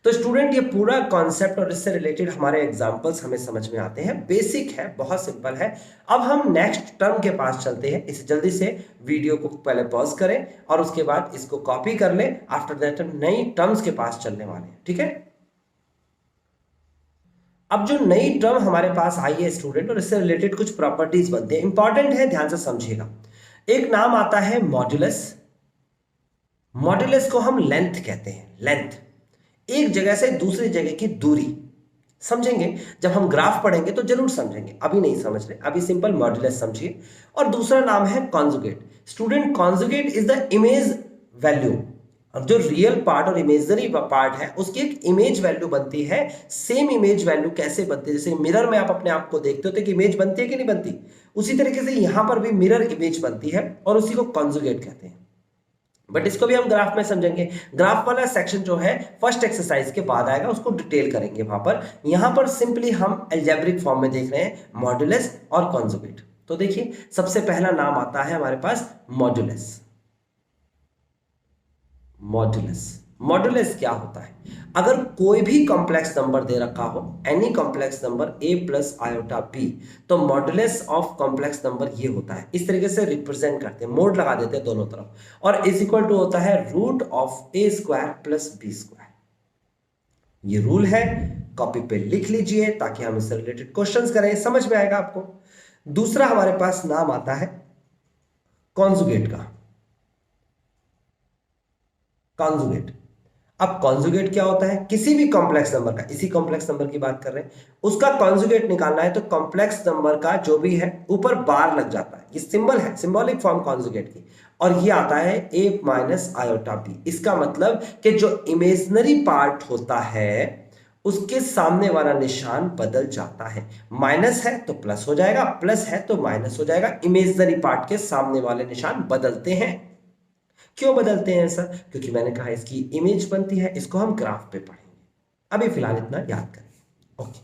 तो स्टूडेंट ये पूरा कॉन्सेप्ट और इससे रिलेटेड हमारे एग्जांपल्स हमें समझ में आते हैं, बेसिक है, बहुत सिंपल है। अब हम नेक्स्ट टर्म के पास चलते हैं, इसे जल्दी से वीडियो को पहले पॉज करें और उसके बाद इसको कॉपी कर लें। आफ्टर दैट हम नई टर्म्स के पास चलने वाले हैं, ठीक है। अब जो नई टर्म हमारे पास आई है स्टूडेंट और इससे रिलेटेड कुछ प्रॉपर्टीज बनते हैं, इंपॉर्टेंट है, ध्यान से समझिएगा। एक नाम आता है मॉड्यूलस, मॉड्यूलस को हम लेंथ कहते हैं, लेंथ एक जगह से दूसरी जगह की दूरी, समझेंगे जब हम ग्राफ पढ़ेंगे तो जरूर समझेंगे, अभी नहीं समझ रहे, अभी सिंपल मॉड्यूलस समझिए। और दूसरा नाम है conjugate. Student conjugate is the image value, और जो रियल पार्ट और इमेजनरी पार्ट है उसकी एक इमेज वैल्यू बनती है। सेम इमेज वैल्यू कैसे बनती है, जैसे मिरर में आप अपने आप को देखते हो तो एक इमेज बनती है कि नहीं बनती, उसी तरीके से यहां पर भी मिरर इमेज बनती है और उसी को कॉन्जुगेट कहते हैं। बट इसको भी हम ग्राफ में समझेंगे। ग्राफ वाला सेक्शन जो है फर्स्ट एक्सरसाइज के बाद आएगा, उसको डिटेल करेंगे वहां पर। यहां पर सिंपली हम अलजेब्रिक फॉर्म में देख रहे हैं मॉड्यूलस और कॉन्जुगेट। तो देखिए सबसे पहला नाम आता है हमारे पास मॉड्यूलस। मॉड्यूलस, मॉड्यूलस क्या होता है? अगर कोई भी कॉम्प्लेक्स नंबर दे रखा हो, any complex number a plus iota b, तो मॉड्यूलस ऑफ कॉम्प्लेक्स नंबर ये होता है। इस तरीके से रिप्रेजेंट करते हैं, मोड लगा देते हैं दोनों तरफ, और इज इक्वल टू होता है root of a square plus b square. ये रूल है, कॉपी पे लिख लीजिए ताकि हम इससे रिलेटेड क्वेश्चंस करें, समझ में आएगा आपको। दूसरा हमारे पास नाम आता है कॉन्जुगेट का। कॉन्जुगेट, अब कॉन्जुगेट क्या होता है? किसी भी कॉम्प्लेक्स नंबर का, इसी कॉम्प्लेक्स नंबर की बात कर रहे हैं, उसका कॉन्जुगेट निकालना है तो कॉम्प्लेक्स नंबर का जो भी है ऊपर बार लग जाता है, ये सिंबल है, सिंबॉलिक फॉर्म कॉन्जुगेट की, और ये आता है a माइनस आयोटा बी। इसका मतलब कि जो इमेजनरी पार्ट होता है उसके सामने वाला निशान बदल जाता है। माइनस है तो प्लस हो जाएगा, प्लस है तो माइनस हो जाएगा, इमेजनरी पार्ट के सामने वाले निशान बदलते हैं। क्यों बदलते हैं सर? क्योंकि मैंने कहा इसकी इमेज बनती है, इसको हम ग्राफ पे पढ़ेंगे, अभी फिलहाल इतना याद करें। ओके,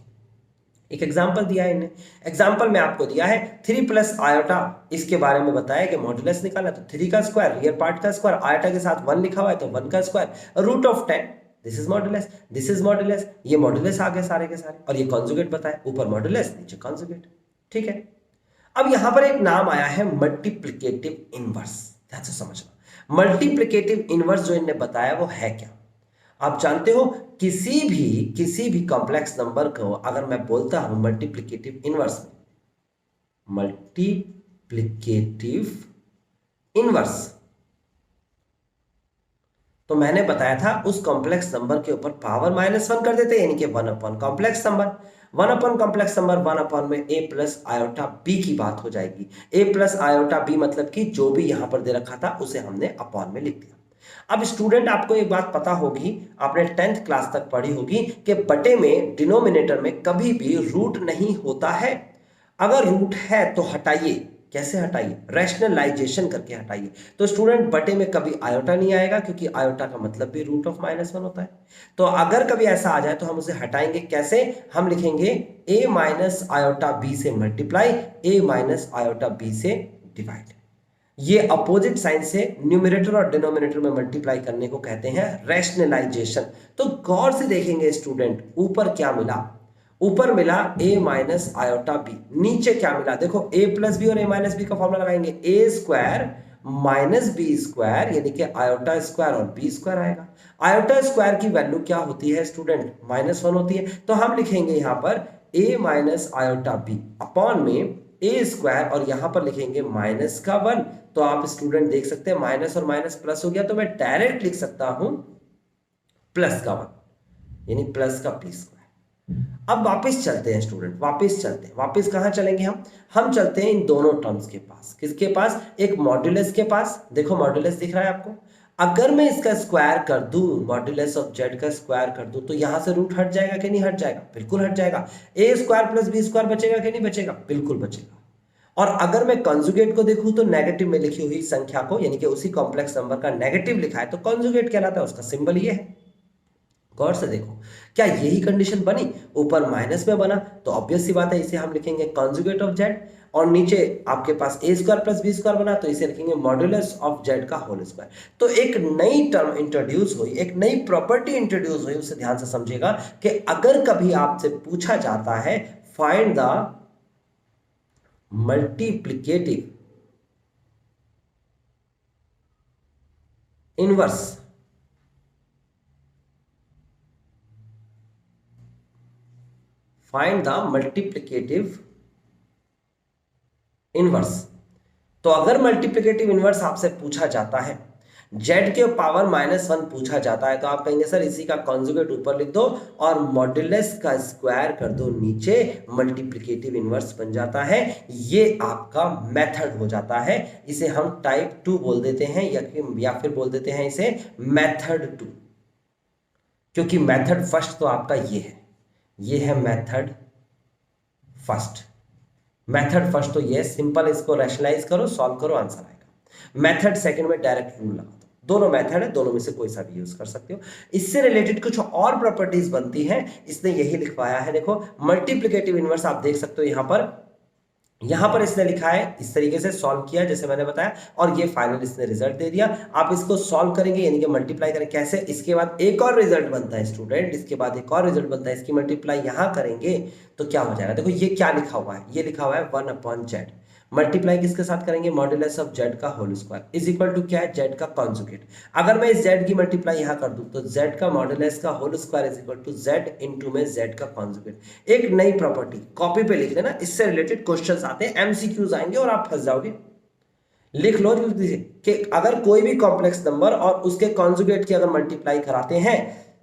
एक एग्जांपल दिया है इन्हें, एग्जांपल में आपको दिया है 3 प्लस आयोटा, इसके बारे में बताया कि मॉड्यूलस निकालना, तो 3 का स्क्वायर, रियल पार्ट का स्क्वायर, आयोटा के साथ 1 लिखा हुआ है तो 1 का square, root of 10, this is modulus, this is modulus, ये मॉड्यूलस आ गए सारे के सारे, और ये कॉन्जुगेट बताया, ऊपर मॉड्यूलस नीचे कॉन्जुगेट। ठीक है, अब यहां पर एक नाम आया है मल्टीप्लिकेटिव इनवर्स, ध्यान से समझना। मल्टीप्लिकेटिव इनवर्स जो इन्हें बताया वो है क्या? आप जानते हो किसी भी कॉम्प्लेक्स नंबर को अगर मैं बोलता हूं मल्टीप्लिकेटिव इनवर्स में, मल्टीप्लिकेटिव इनवर्स, तो मैंने बताया था उस कॉम्प्लेक्स नंबर के ऊपर पावर -1 कर देते हैं, यानी कि 1 upon complex number, 1 upon complex number, 1 upon में a प्लस आयोटा b की बात हो जाएगी। a प्लस आयोटा b मतलब कि जो भी यहां पर दे रखा था उसे हमने अपॉन में लिख दिया। अब स्टूडेंट आपको एक बात पता होगी, आपने 10th क्लास तक पढ़ी होगी कि बटे में डिनोमिनेटर में कभी भी रूट नहीं होता है। अगर रूट है तो हटाइए, कैसे हटाइए? रैशनलाइजेशन करके हटाइए। तो स्टूडेंट बटे में कभी आयोटा नहीं आएगा, क्योंकि आयोटा का मतलब भी रूट ऑफ -1 होता है। तो अगर कभी ऐसा आ जाए तो हम उसे हटाएंगे, कैसे? हम लिखेंगे a माइनस आयोटा b से multiply, a minus iota b से डिवाइड। ये अपोजिट साइन से न्यूमरेटर और डिनोमिनेटर में मल्टीप्लाई करने को कहते हैं रैशनलाइजेशन। तो गौर से देखेंगे स्टूडेंट, ऊपर क्या मिला? ऊपर मिला a माइनस आयोटा b, नीचे क्या मिला? देखो a प्लस बी और a माइनस बी का फॉर्मूला लगाएंगे, a square minus b square, यानी कि आयोटा स्क्वायर और b स्क्वायर आएगा। आयोटा स्क्वायर की वैल्यू क्या होती है स्टूडेंट? -1 होती है। तो हम लिखेंगे यहां पर a minus iota b upon में a स्क्वायर, और यहां पर लिखेंगे माइनस का 1। तो आप स्टूडेंट देख सकते हैं माइनस और माइनस प्लस हो गया, तो मैं डायरेक्ट लिख सकता हूं प्लस का 1, यानी प्लस का p स्क्वायर। अब वापस चलते हैं स्टूडेंट, वापस चलते हैं, वापस कहां चलेंगे हम चलते हैं इन दोनों टर्म्स के पास। किसके पास? एक मॉड्यूलस के पास। देखो मॉड्यूलस दिख रहा है आपको, अगर मैं इसका स्क्वायर कर दूं, मॉड्यूलस ऑफ जेड का स्क्वायर कर दूं, तो यहां से रूट हट जाएगा कि नहीं हट जाएगा? बिल्कुल हट जाएगा। a square plus b square बचेगा कि नहीं बचेगा? बिल्कुल बचेगा। और अगर मैं कॉन्जुगेट को देखूं तो नेगेटिव में लिखी हुई संख्या को, यानी कि उसी कॉम्प्लेक्स नंबर का नेगेटिव लिखा है तो कॉन्जुगेट कहलाता है, उसका सिंबल ये है। गौर से देखो, क्या यही कंडीशन बनी? ऊपर माइनस में बना तो ऑब्वियस सी बात है इसे हम लिखेंगे कॉन्जुगेट ऑफ जेड, और नीचे आपके पास a square plus b square बना तो इसे लिखेंगे मॉड्यूलस ऑफ जेड का होल स्क्वायर। तो एक नई टर्म इंट्रोड्यूस हुई, एक नई प्रॉपर्टी इंट्रोड्यूस हुई, उसे ध्यान से समझिएगा कि अगर कभी आपसे पूछा जाता है find the multiplicative inverse, find the multiplicative inverse, तो अगर मल्टीप्लिकेटिव इनवर्स आपसे पूछा जाता है, जेड के पावर -1 पूछा जाता है, तो आप कहेंगे सर इसी का कॉन्जुगेट ऊपर लिख दो और मॉड्यूलस का स्क्वायर कर दो नीचे, मल्टीप्लिकेटिव इनवर्स बन जाता है। ये आपका मेथड हो जाता है, इसे हम टाइप 2 बोल देते हैं, या फिर बोल देते हैं इसे मेथड 2, क्योंकि मेथड फर्स्ट तो आपका ये है मेथड फर्स्ट। मेथड फर्स्ट तो ये सिंपल, इसको रैशनलाइज करो, सॉल्व करो, आंसर आएगा। मेथड सेकंड में डायरेक्ट रूल लगा दो। दोनों मेथड है, दोनों में से कोई सा भी यूज कर सकते हो। इससे रिलेटेड कुछ और प्रॉपर्टीज बनती हैं, इसने यही लिखवाया है। देखो मल्टीप्लिकेटिव इनवर्स आप देख सकते हो यहां पर इसने लिखा है, इस तरीके से सॉल्व किया जैसे मैंने बताया, और ये फाइनल इसने रिजल्ट दे दिया। आप इसको सॉल्व करेंगे यानी कि मल्टीप्लाई करेंगे कैसे, इसके बाद एक और रिजल्ट बनता है स्टूडेंट, इसके बाद एक और रिजल्ट बनता है, इसकी मल्टीप्लाई यहां करेंगे तो क्या हो जाएगा। देखो ये क्या लिखा हुआ है, ये लिखा हुआ है 1/z, मल्टीप्लाई किसके साथ करेंगे, मॉड्यूलस ऑफ z का whole square is equal to क्या है, z का कॉन्जुगेट। अगर मैं इस z की मल्टीप्लाई यहां कर दूं तो z का मॉड्यूलस का whole square is equal to z into में z का कॉन्जुगेट। एक नई प्रॉपर्टी कॉपी पे लिख लेना, इससे रिलेटेड क्वेश्चंस आते हैं, एमसीक्यूज आएंगे और आप फंस जाओगे। लिख लो कि अगर कोई भी कॉम्प्लेक्स नंबर और उसके कॉन्जुगेट की अगर मल्टीप्लाई कराते हैं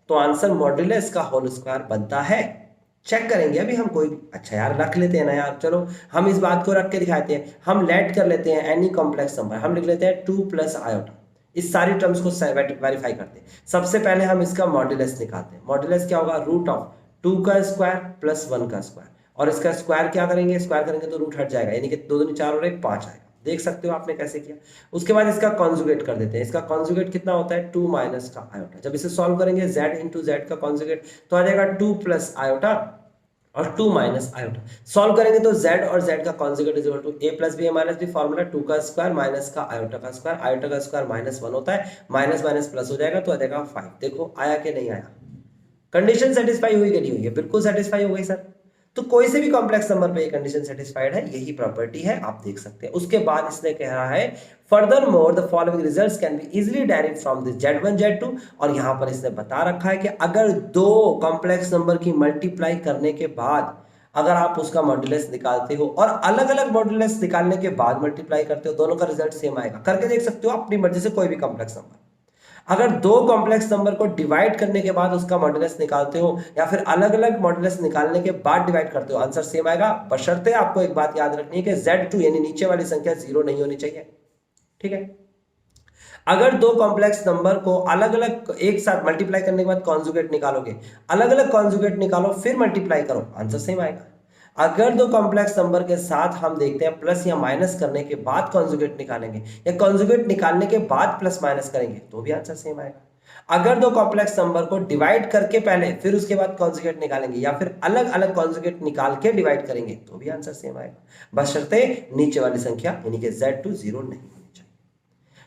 तो आंसर मॉड्यूलस का होल स्क्वायर बनता है। चेक करेंगे अभी हम कोई, अच्छा यार रख लेते हैं ना यार, चलो हम इस बात को रख के दिखाते हैं। हम लेट कर लेते हैं एनी कॉम्प्लेक्स नंबर, हम लिख लेते हैं 2 प्लस आयोटा, इस सारी टर्म्स को वेरीफाई करते हैं। सबसे पहले हम इसका मॉड्यूलस निकालते हैं। मॉड्यूलस क्या होगा, रूट ऑफ 2 का स्क्वायर प्लस 1 का स्क्वायर, और इसका स्क्वायर क्या करेंगे, स्क्वायर करेंगे तो रूट हट जाएगा, यानी कि 2 दूनी 4 और 1 5 आएगा। देख सकते हो आपने कैसे किया। उसके बाद इसका कॉन्जुगेट कर देते हैं। इसका कॉन्जुगेट कितना होता है, 2 माइनस का आयोटा। जब इसे सॉल्व करेंगे z इंटू जेड का कॉन्जुगेट तो आ जाएगा 2 प्लस आयोटा और 2 माइनस आयोटा। सॉल्व करेंगे तो z और z का conjugate is equal to a plus b minus b, formula 2 का स्क्वायर माइनस का आयोटा का स्क्वायर, आयोटा का स्क्वायर माइनस 1 होता है, माइनस माइनस प्लस हो जाएगा तो आ जाएगा 5। देखो आया कि नहीं आया, कंडीशन सेटिस्फाई हुई कि नहीं हुई है, बिल्कुल सेटिस्फाई हो गई सर। तो कोई से भी कॉम्प्लेक्स नंबर पे ये कंडीशन सेटिस्फाइड है, यही प्रॉपर्टी है, आप देख सकते हैं। उसके बाद इसने कह रहा है furthermore the following results can be easily derived from this z1 z2, और यहां पर इसने बता रखा है कि अगर दो कॉम्प्लेक्स नंबर की मल्टीप्लाई करने के बाद अगर आप उसका मॉड्यूलस निकालते हो और अलग अलग मॉड्यूलस निकालने के बाद मल्टीप्लाई करते हो, दोनों का रिजल्ट सेम आएगा। करके देख सकते हो अपनी मर्जी से कोई भी कॉम्प्लेक्स नंबर। अगर दो कॉम्प्लेक्स नंबर को डिवाइड करने के बाद उसका मॉड्यूलस निकालते हो या फिर अलग अलग मॉड्यूलस निकालने के बाद डिवाइड करते हो, आंसर सेम आएगा, बशर्ते आपको एक बात याद रखनी है कि z2 यानी नीचे वाली संख्या 0 नहीं होनी चाहिए। ठीक है, अगर दो कॉम्प्लेक्स नंबर को अलग अलग एक साथ मल्टीप्लाई करने के बाद कॉन्जुगेट निकालोगे, अलग अलग कॉन्जुगेट निकालो फिर मल्टीप्लाई करो, आंसर सेम आएगा। अगर दो कॉम्प्लेक्स नंबर के साथ हम देखते हैं प्लस या माइनस करने के बाद कॉन्जुगेट निकालेंगे या कॉन्जुगेट निकालने के बाद प्लस माइनस करेंगे तो भी आंसर सेम आएगा। अगर दो कॉम्प्लेक्स नंबर को डिवाइड करके पहले फिर उसके बाद कॉन्जुगेट निकालेंगे या फिर अलग अलग कॉन्जुगेट निकाल के डिवाइड करेंगे तो भी आंसर सेम आएगा, बशर्ते नीचे वाली संख्या यानी कि z2 0 नहीं होनी चाहिए।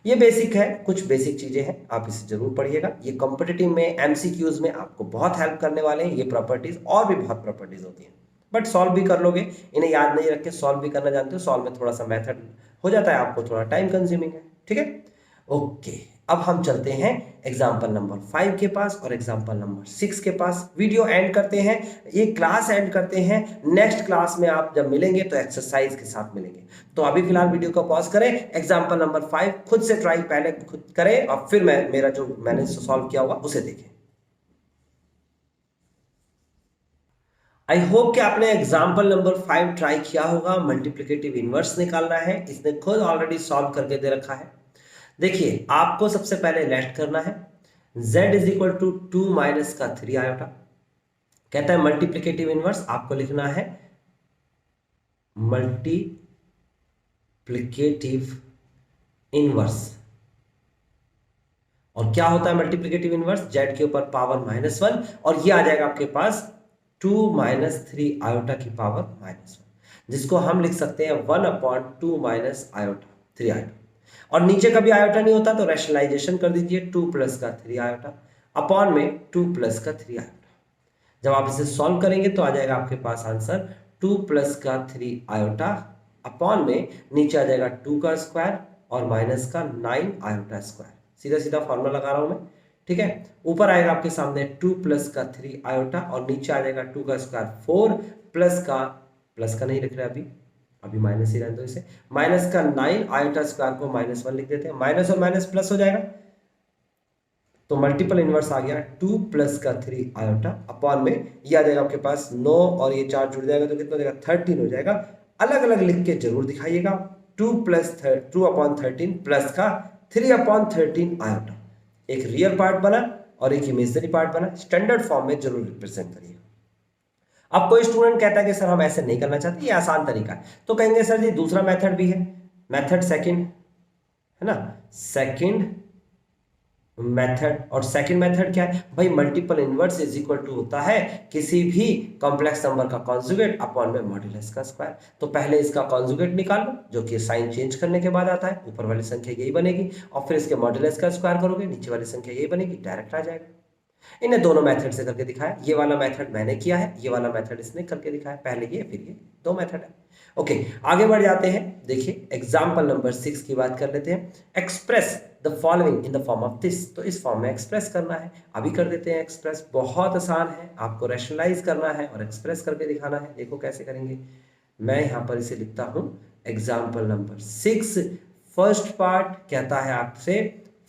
ये बेसिक है, कुछ बेसिक चीजें हैं, आप इसे जरूर पढ़िएगा। ये कॉम्पिटिटिव में एमसीक्यूज में आपको बहुत हेल्प करने वाले हैं ये प्रॉपर्टीज, और भी बहुत प्रॉपर्टीज होती हैं, बट सॉल्व भी कर लोगे, इन्हें याद नहीं रख के सॉल्व भी करना जानते हो। सॉल्व में थोड़ा सा मेथड हो जाता है, आपको थोड़ा टाइम कंज्यूमिंग है। ठीक है, ओके, अब हम चलते हैं एग्जाम्पल नंबर 5 के पास और एग्जाम्पल नंबर 6 के पास। वीडियो एंड करते हैं, ये क्लास एंड करते हैं। नेक्स्ट क्लास में आप जब मिलेंगे तो एक्सरसाइज के साथ मिलेंगे। तो अभी फिलहाल वीडियो को पॉज करें, एग्जाम्पल नंबर 5 खुद से ट्राई पहले खुद करें और फिर मेरा जो मैंने सॉल्व किया होगा उसे देखें। आई होप कि आपने एग्जाम्पल नंबर 5 ट्राई किया होगा। मल्टीप्लिकेटिव इनवर्स निकालना है, इसने खुद ऑलरेडी सॉल्व करके दे रखा है। देखिए आपको सबसे पहले लेट करना है, z is equal to 2 minus का 3 आयोटा। कहता है मल्टीप्लिकेटिव इनवर्स, आपको लिखना है मल्टीप्लिकेटिव इनवर्स। और क्या होता है मल्टीप्लिकेटिव इनवर्स, z के ऊपर पावर -1 और ये आ जाएगा आपके पास 2 माइनस 3 आयोटा की पावर -1, जिसको हम लिख सकते हैं 1/2 माइनस आयोटा 3 आयोटा। और नीचे कभी आयोटा नहीं होता तो रैशनलाइजेशन कर दीजिए, 2 प्लस का 3 आयोटा अपॉन में 2 प्लस का 3 आयोटा। जब आप इसे सॉल्व करेंगे तो आ जाएगा आपके पास आंसर 2 प्लस का 3 आयोटा अपॉन में नीचे आ जाएगा 2 का स्क्वायर और माइनस का 9 आयोटा स्क्वायर। सीधा सीधा फॉर्मूला लगा रहा हूं मैं। ठीक है, ऊपर आएगा आपके सामने 2 प्लस का 3 आयोटा और नीचे आ जाएगा 2 का स्क्वायर 4 प्लस का नहीं लिख रहे अभी माइनस ही रहने दो इसे, माइनस का 9 आयोटा स्क्वायर को -1 लिख देते हैं, माइनस और माइनस प्लस हो जाएगा तो मल्टीपल इनवर्स आ गया 2 प्लस का 3 आयोटा अपॉन में ये आ जाएगा आपके पास 9 और ये 4 जुड़ जाएगा तो कितना हो जाएगा 13 हो जाएगा। अलग अलग लिख के जरूर दिखाइएगा, 2/13 प्लस का 3/13 आयोटा। एक रियल पार्ट बना और एक इमेजिनरी पार्ट बना, स्टैंडर्ड फॉर्म में जरूर रिप्रेजेंट करिएगा। अब कोई स्टूडेंट कहता है कि सर हम ऐसे नहीं करना चाहते, ये आसान तरीका है, तो कहेंगे सर जी दूसरा मेथड भी है, मेथड सेकंड है ना, सेकंड मेथड। और सेकंड मेथड क्या है भाई, multiple inverse is equal to होता है किसी भी कॉम्प्लेक्स नंबर का कॉन्जुगेट अपॉन में मॉड्यूलस का स्क्वायर। तो पहले इसका कॉन्जुगेट निकाल लो जो कि साइन चेंज करने के बाद आता है, ऊपर वाली संख्या यही बनेगी, और फिर इसके मॉड्यूलस का स्क्वायर करोगे, नीचे वाली संख्या यही बनेगी, डायरेक्ट आ जाएगा। इन्हें दोनों मेथड से करके दिखाया, ये वाला मेथड मैंने किया है, ये वाला मेथड इसने करके दिखाया, पहले ये फिर ये, दो मेथड है। ओके, आगे बढ़ जाते हैं। देखिए एग्जांपल नंबर 6 की बात कर लेते हैं। Express the following in the form of this, तो इस फॉर्म में एक्सप्रेस करना है, अभी कर देते हैं एक्सप्रेस। बहुत आसान है, आपको रैशनलाइज करना है और एक्सप्रेस करके दिखाना है। देखो कैसे करेंगे, मैं यहां पर इसे लिखता हूं एग्जाम्पल नंबर 6। फर्स्ट पार्ट कहता है आपसे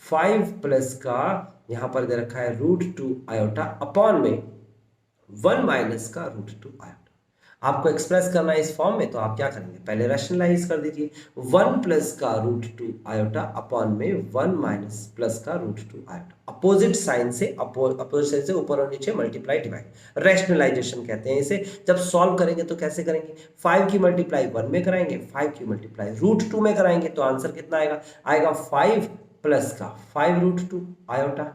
5 प्लस का यहां पर दे रखा है √2 आयोटा अपॉन में 1 माइनस का √2 आयोटा। आपको एक्सप्रेस करना है इस फॉर्म में, तो आप क्या करेंगे, पहले रैशनलाइज कर दीजिए। 1 प्लस का √2 आयोटा अपॉन में 1 माइनस प्लस का √2 आयोटा, अपोजिट साइन से अपोजिट साइन से ऊपर और नीचे मल्टीप्लाई डिवाइड, रैशनलाइजेशन कहते हैं इसे। जब सॉल्व करेंगे तो कैसे करेंगे, 5 की मल्टीप्लाई 1 में कराएंगे, 5 की मल्टीप्लाई √2 में कराएंगे, तो आंसर कितना आएगा, आएगा 5 प्लस का 5 √2 आयोटा।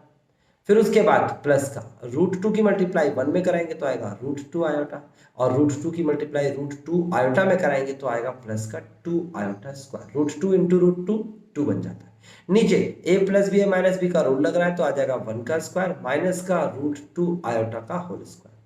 फिर उसके बाद प्लस का √2 की मल्टीप्लाई 1 में कराएंगे तो आएगा √2 आयोटा, और √2 की मल्टीप्लाई √2 आयोटा में कराएंगे तो आएगा प्लस का 2 आयोटा स्क्वायर। √2 इंटू √2 2 बन जाता है। नीचे a plus b minus b का रूल लग रहा है तो आ जाएगा 1 का स्क्वायर माइनस का √2 आयोटा का होल स्क्वायर।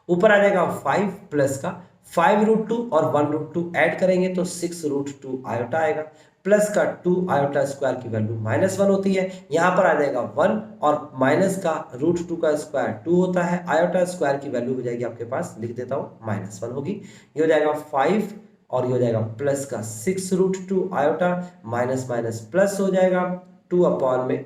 ऊपर आ जाएगा 5 प्लस का 5 √2 और 1 √2 ऐड करेंगे तो 6 √2 आयोटा आएगा, प्लस का 2 आयोटा स्क्वायर की वैल्यू -1 होती है, यहां पर आ जाएगा 1 और माइनस का √2 का स्क्वायर 2 होता है, आयोटा स्क्वायर की वैल्यू हो जाएगी आपके पास, लिख देता हूं -1 होगी। ये हो जाएगा 5 और ये हो जाएगा प्लस का 6 √2 आयोटा, माइनस माइनस प्लस हो जाएगा 2 अपॉन में,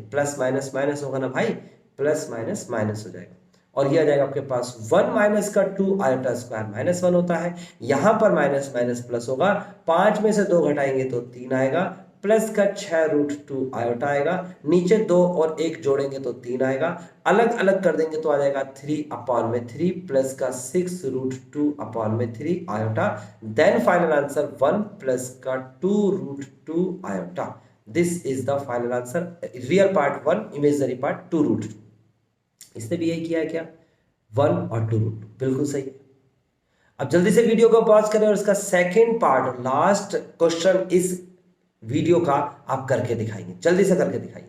प्लस माइनस माइनस होगा ना भाई, प्लस माइनस माइनस हो जाएगा, और ये आ जाएगा आपके पास 1 माइनस का 2 आयोटा स्क्वायर -1 होता है, यहां पर माइनस माइनस प्लस होगा, 5 में से 2 घटाएंगे तो 3 आएगा, प्लस का 6 √2 आयोटा आएगा, नीचे 2 और 1 जोड़ेंगे तो 3 आएगा, अलग अलग कर देंगे तो आ जाएगा 3 अपॉन में 3 प्लस का 6 √2 अपॉन में 3 iota, then final answer 1 plus का 2 √2 iota. This is the final answer, real part 1, imaginary part 2 √2। इसने भी यही किया है क्या, 1 और 2 √2, बिल्कुल सही है। अब जल्दी से वीडियो को पॉज करें और इसका सेकंड पार्ट और लास्ट क्वेश्चन इस वीडियो का आप करके दिखाएंगे, जल्दी से करके दिखाइए।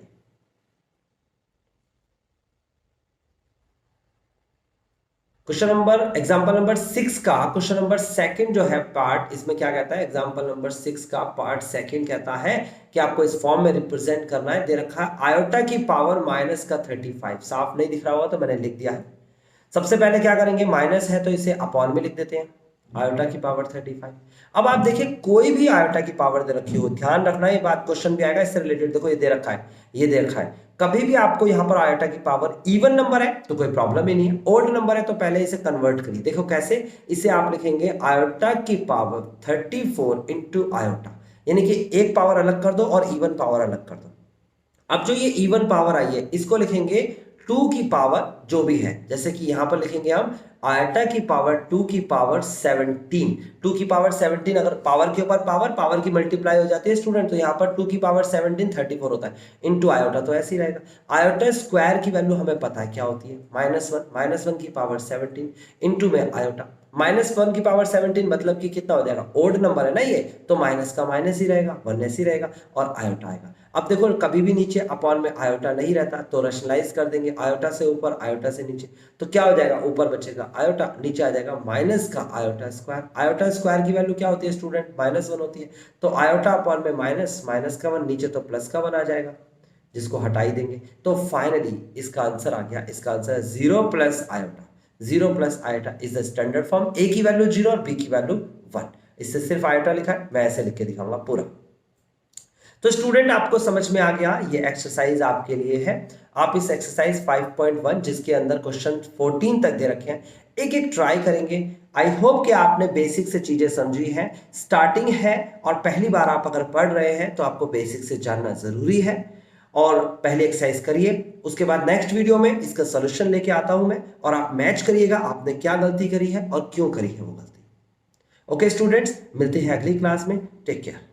क्वेश्चन नंबर एग्जांपल नंबर 6 का क्वेश्चन नंबर सेकंड जो है पार्ट, इसमें क्या कहता है, एग्जांपल नंबर 6 का पार्ट सेकंड कहता है कि आपको इस फॉर्म में रिप्रेजेंट करना है, दे रखा है आयोटा की पावर माइनस का 35, साफ नहीं दिख रहा होगा तो मैंने लिख दिया है। सबसे पहले क्या करेंगे, माइनस है तो इसे अपॉन में लिख देते हैं, आयोटा की पावर 35। अब आप देखिए कोई भी आयोटा की पावर दे रखी हो, ध्यान रखना ये बात, क्वेश्चन भी आएगा इससे रिलेटेड। देखो ये दे रखा है, ये दे रखा है, कभी भी आपको यहां पर आयोटा की पावर इवन नंबर है तो कोई प्रॉब्लम ही नहीं है, ओड नंबर है तो पहले इसे कन्वर्ट करिए। देखो कैसे, इसे आप लिखेंगे आयोटा की पावर 34 इंटू आयोटा, यानी कि एक पावर अलग कर दो और इवन पावर अलग कर दो। अब जो ये इवन पावर आई है इसको लिखेंगे 2 की पावर जो भी है, जैसे कि यहां पर लिखेंगे हम आयोटा की पावर 2 की पावर 17, 2 की पावर 17, अगर पावर के ऊपर पावर की मल्टीप्लाई हो जाती है स्टूडेंट, तो यहाँ पर 2 की पावर 17 34 होता है, इनटू आयोटा तो ऐसे ही रहेगा। आयोटा स्क्वायर की वैल्यू हमें पता है क्या होती है, -1 की पावर 17 इंटू में आयोटा, -1 की पावर 17 मतलब कि कितना हो जाएगा, ओड नंबर है ना ये, तो माइनस का माइनस ही रहेगा, 1 ऐसे ही रहेगा, और आयोटा आएगा। अब देखो कभी भी नीचे अपॉन में आयोटा नहीं रहता तो रैशनलाइज कर देंगे, आयोटा से ऊपर आयोटा से नीचे, तो क्या हो जाएगा, ऊपर बचेगा आयोटा, नीचे आ जाएगा माइनस का आयोटा स्क्वायर। आयोटा स्क्वायर की वैल्यू क्या होती है स्टूडेंट, -1 होती है, तो आयोटा अपॉन में माइनस का 1, नीचे तो प्लस का 1 आ जाएगा, जिसको हटा ही देंगे। तो फाइनली इसका आंसर आ गया, इसका आंसर है 0 plus iota. 0 plus iota is the standard form, a की वैल्यू 0 और बी की वैल्यू 1, इससे सिर्फ आयोटा लिखा है, मैं ऐसे लिख के दिखाऊंगा पूरा। तो स्टूडेंट आपको समझ में आ गया, ये एक्सरसाइज आपके लिए है। आप इस एक्सरसाइज 5.1 जिसके अंदर क्वेश्चन 14 तक दे रखे हैं, एक एक ट्राई करेंगे। आई होप कि आपने बेसिक से चीजें समझी हैं, स्टार्टिंग है और पहली बार आप अगर पढ़ रहे हैं तो आपको बेसिक से जानना जरूरी है। और पहले एक्सरसाइज करिए, उसके बाद नेक्स्ट वीडियो में इसका सॉल्यूशन लेके आता हूं मैं, और आप मैच करिएगा आपने क्या गलती करी है और क्यों करी है वो गलती। ओके स्टूडेंट्स, मिलते हैं अगली क्लास में, टेक केयर।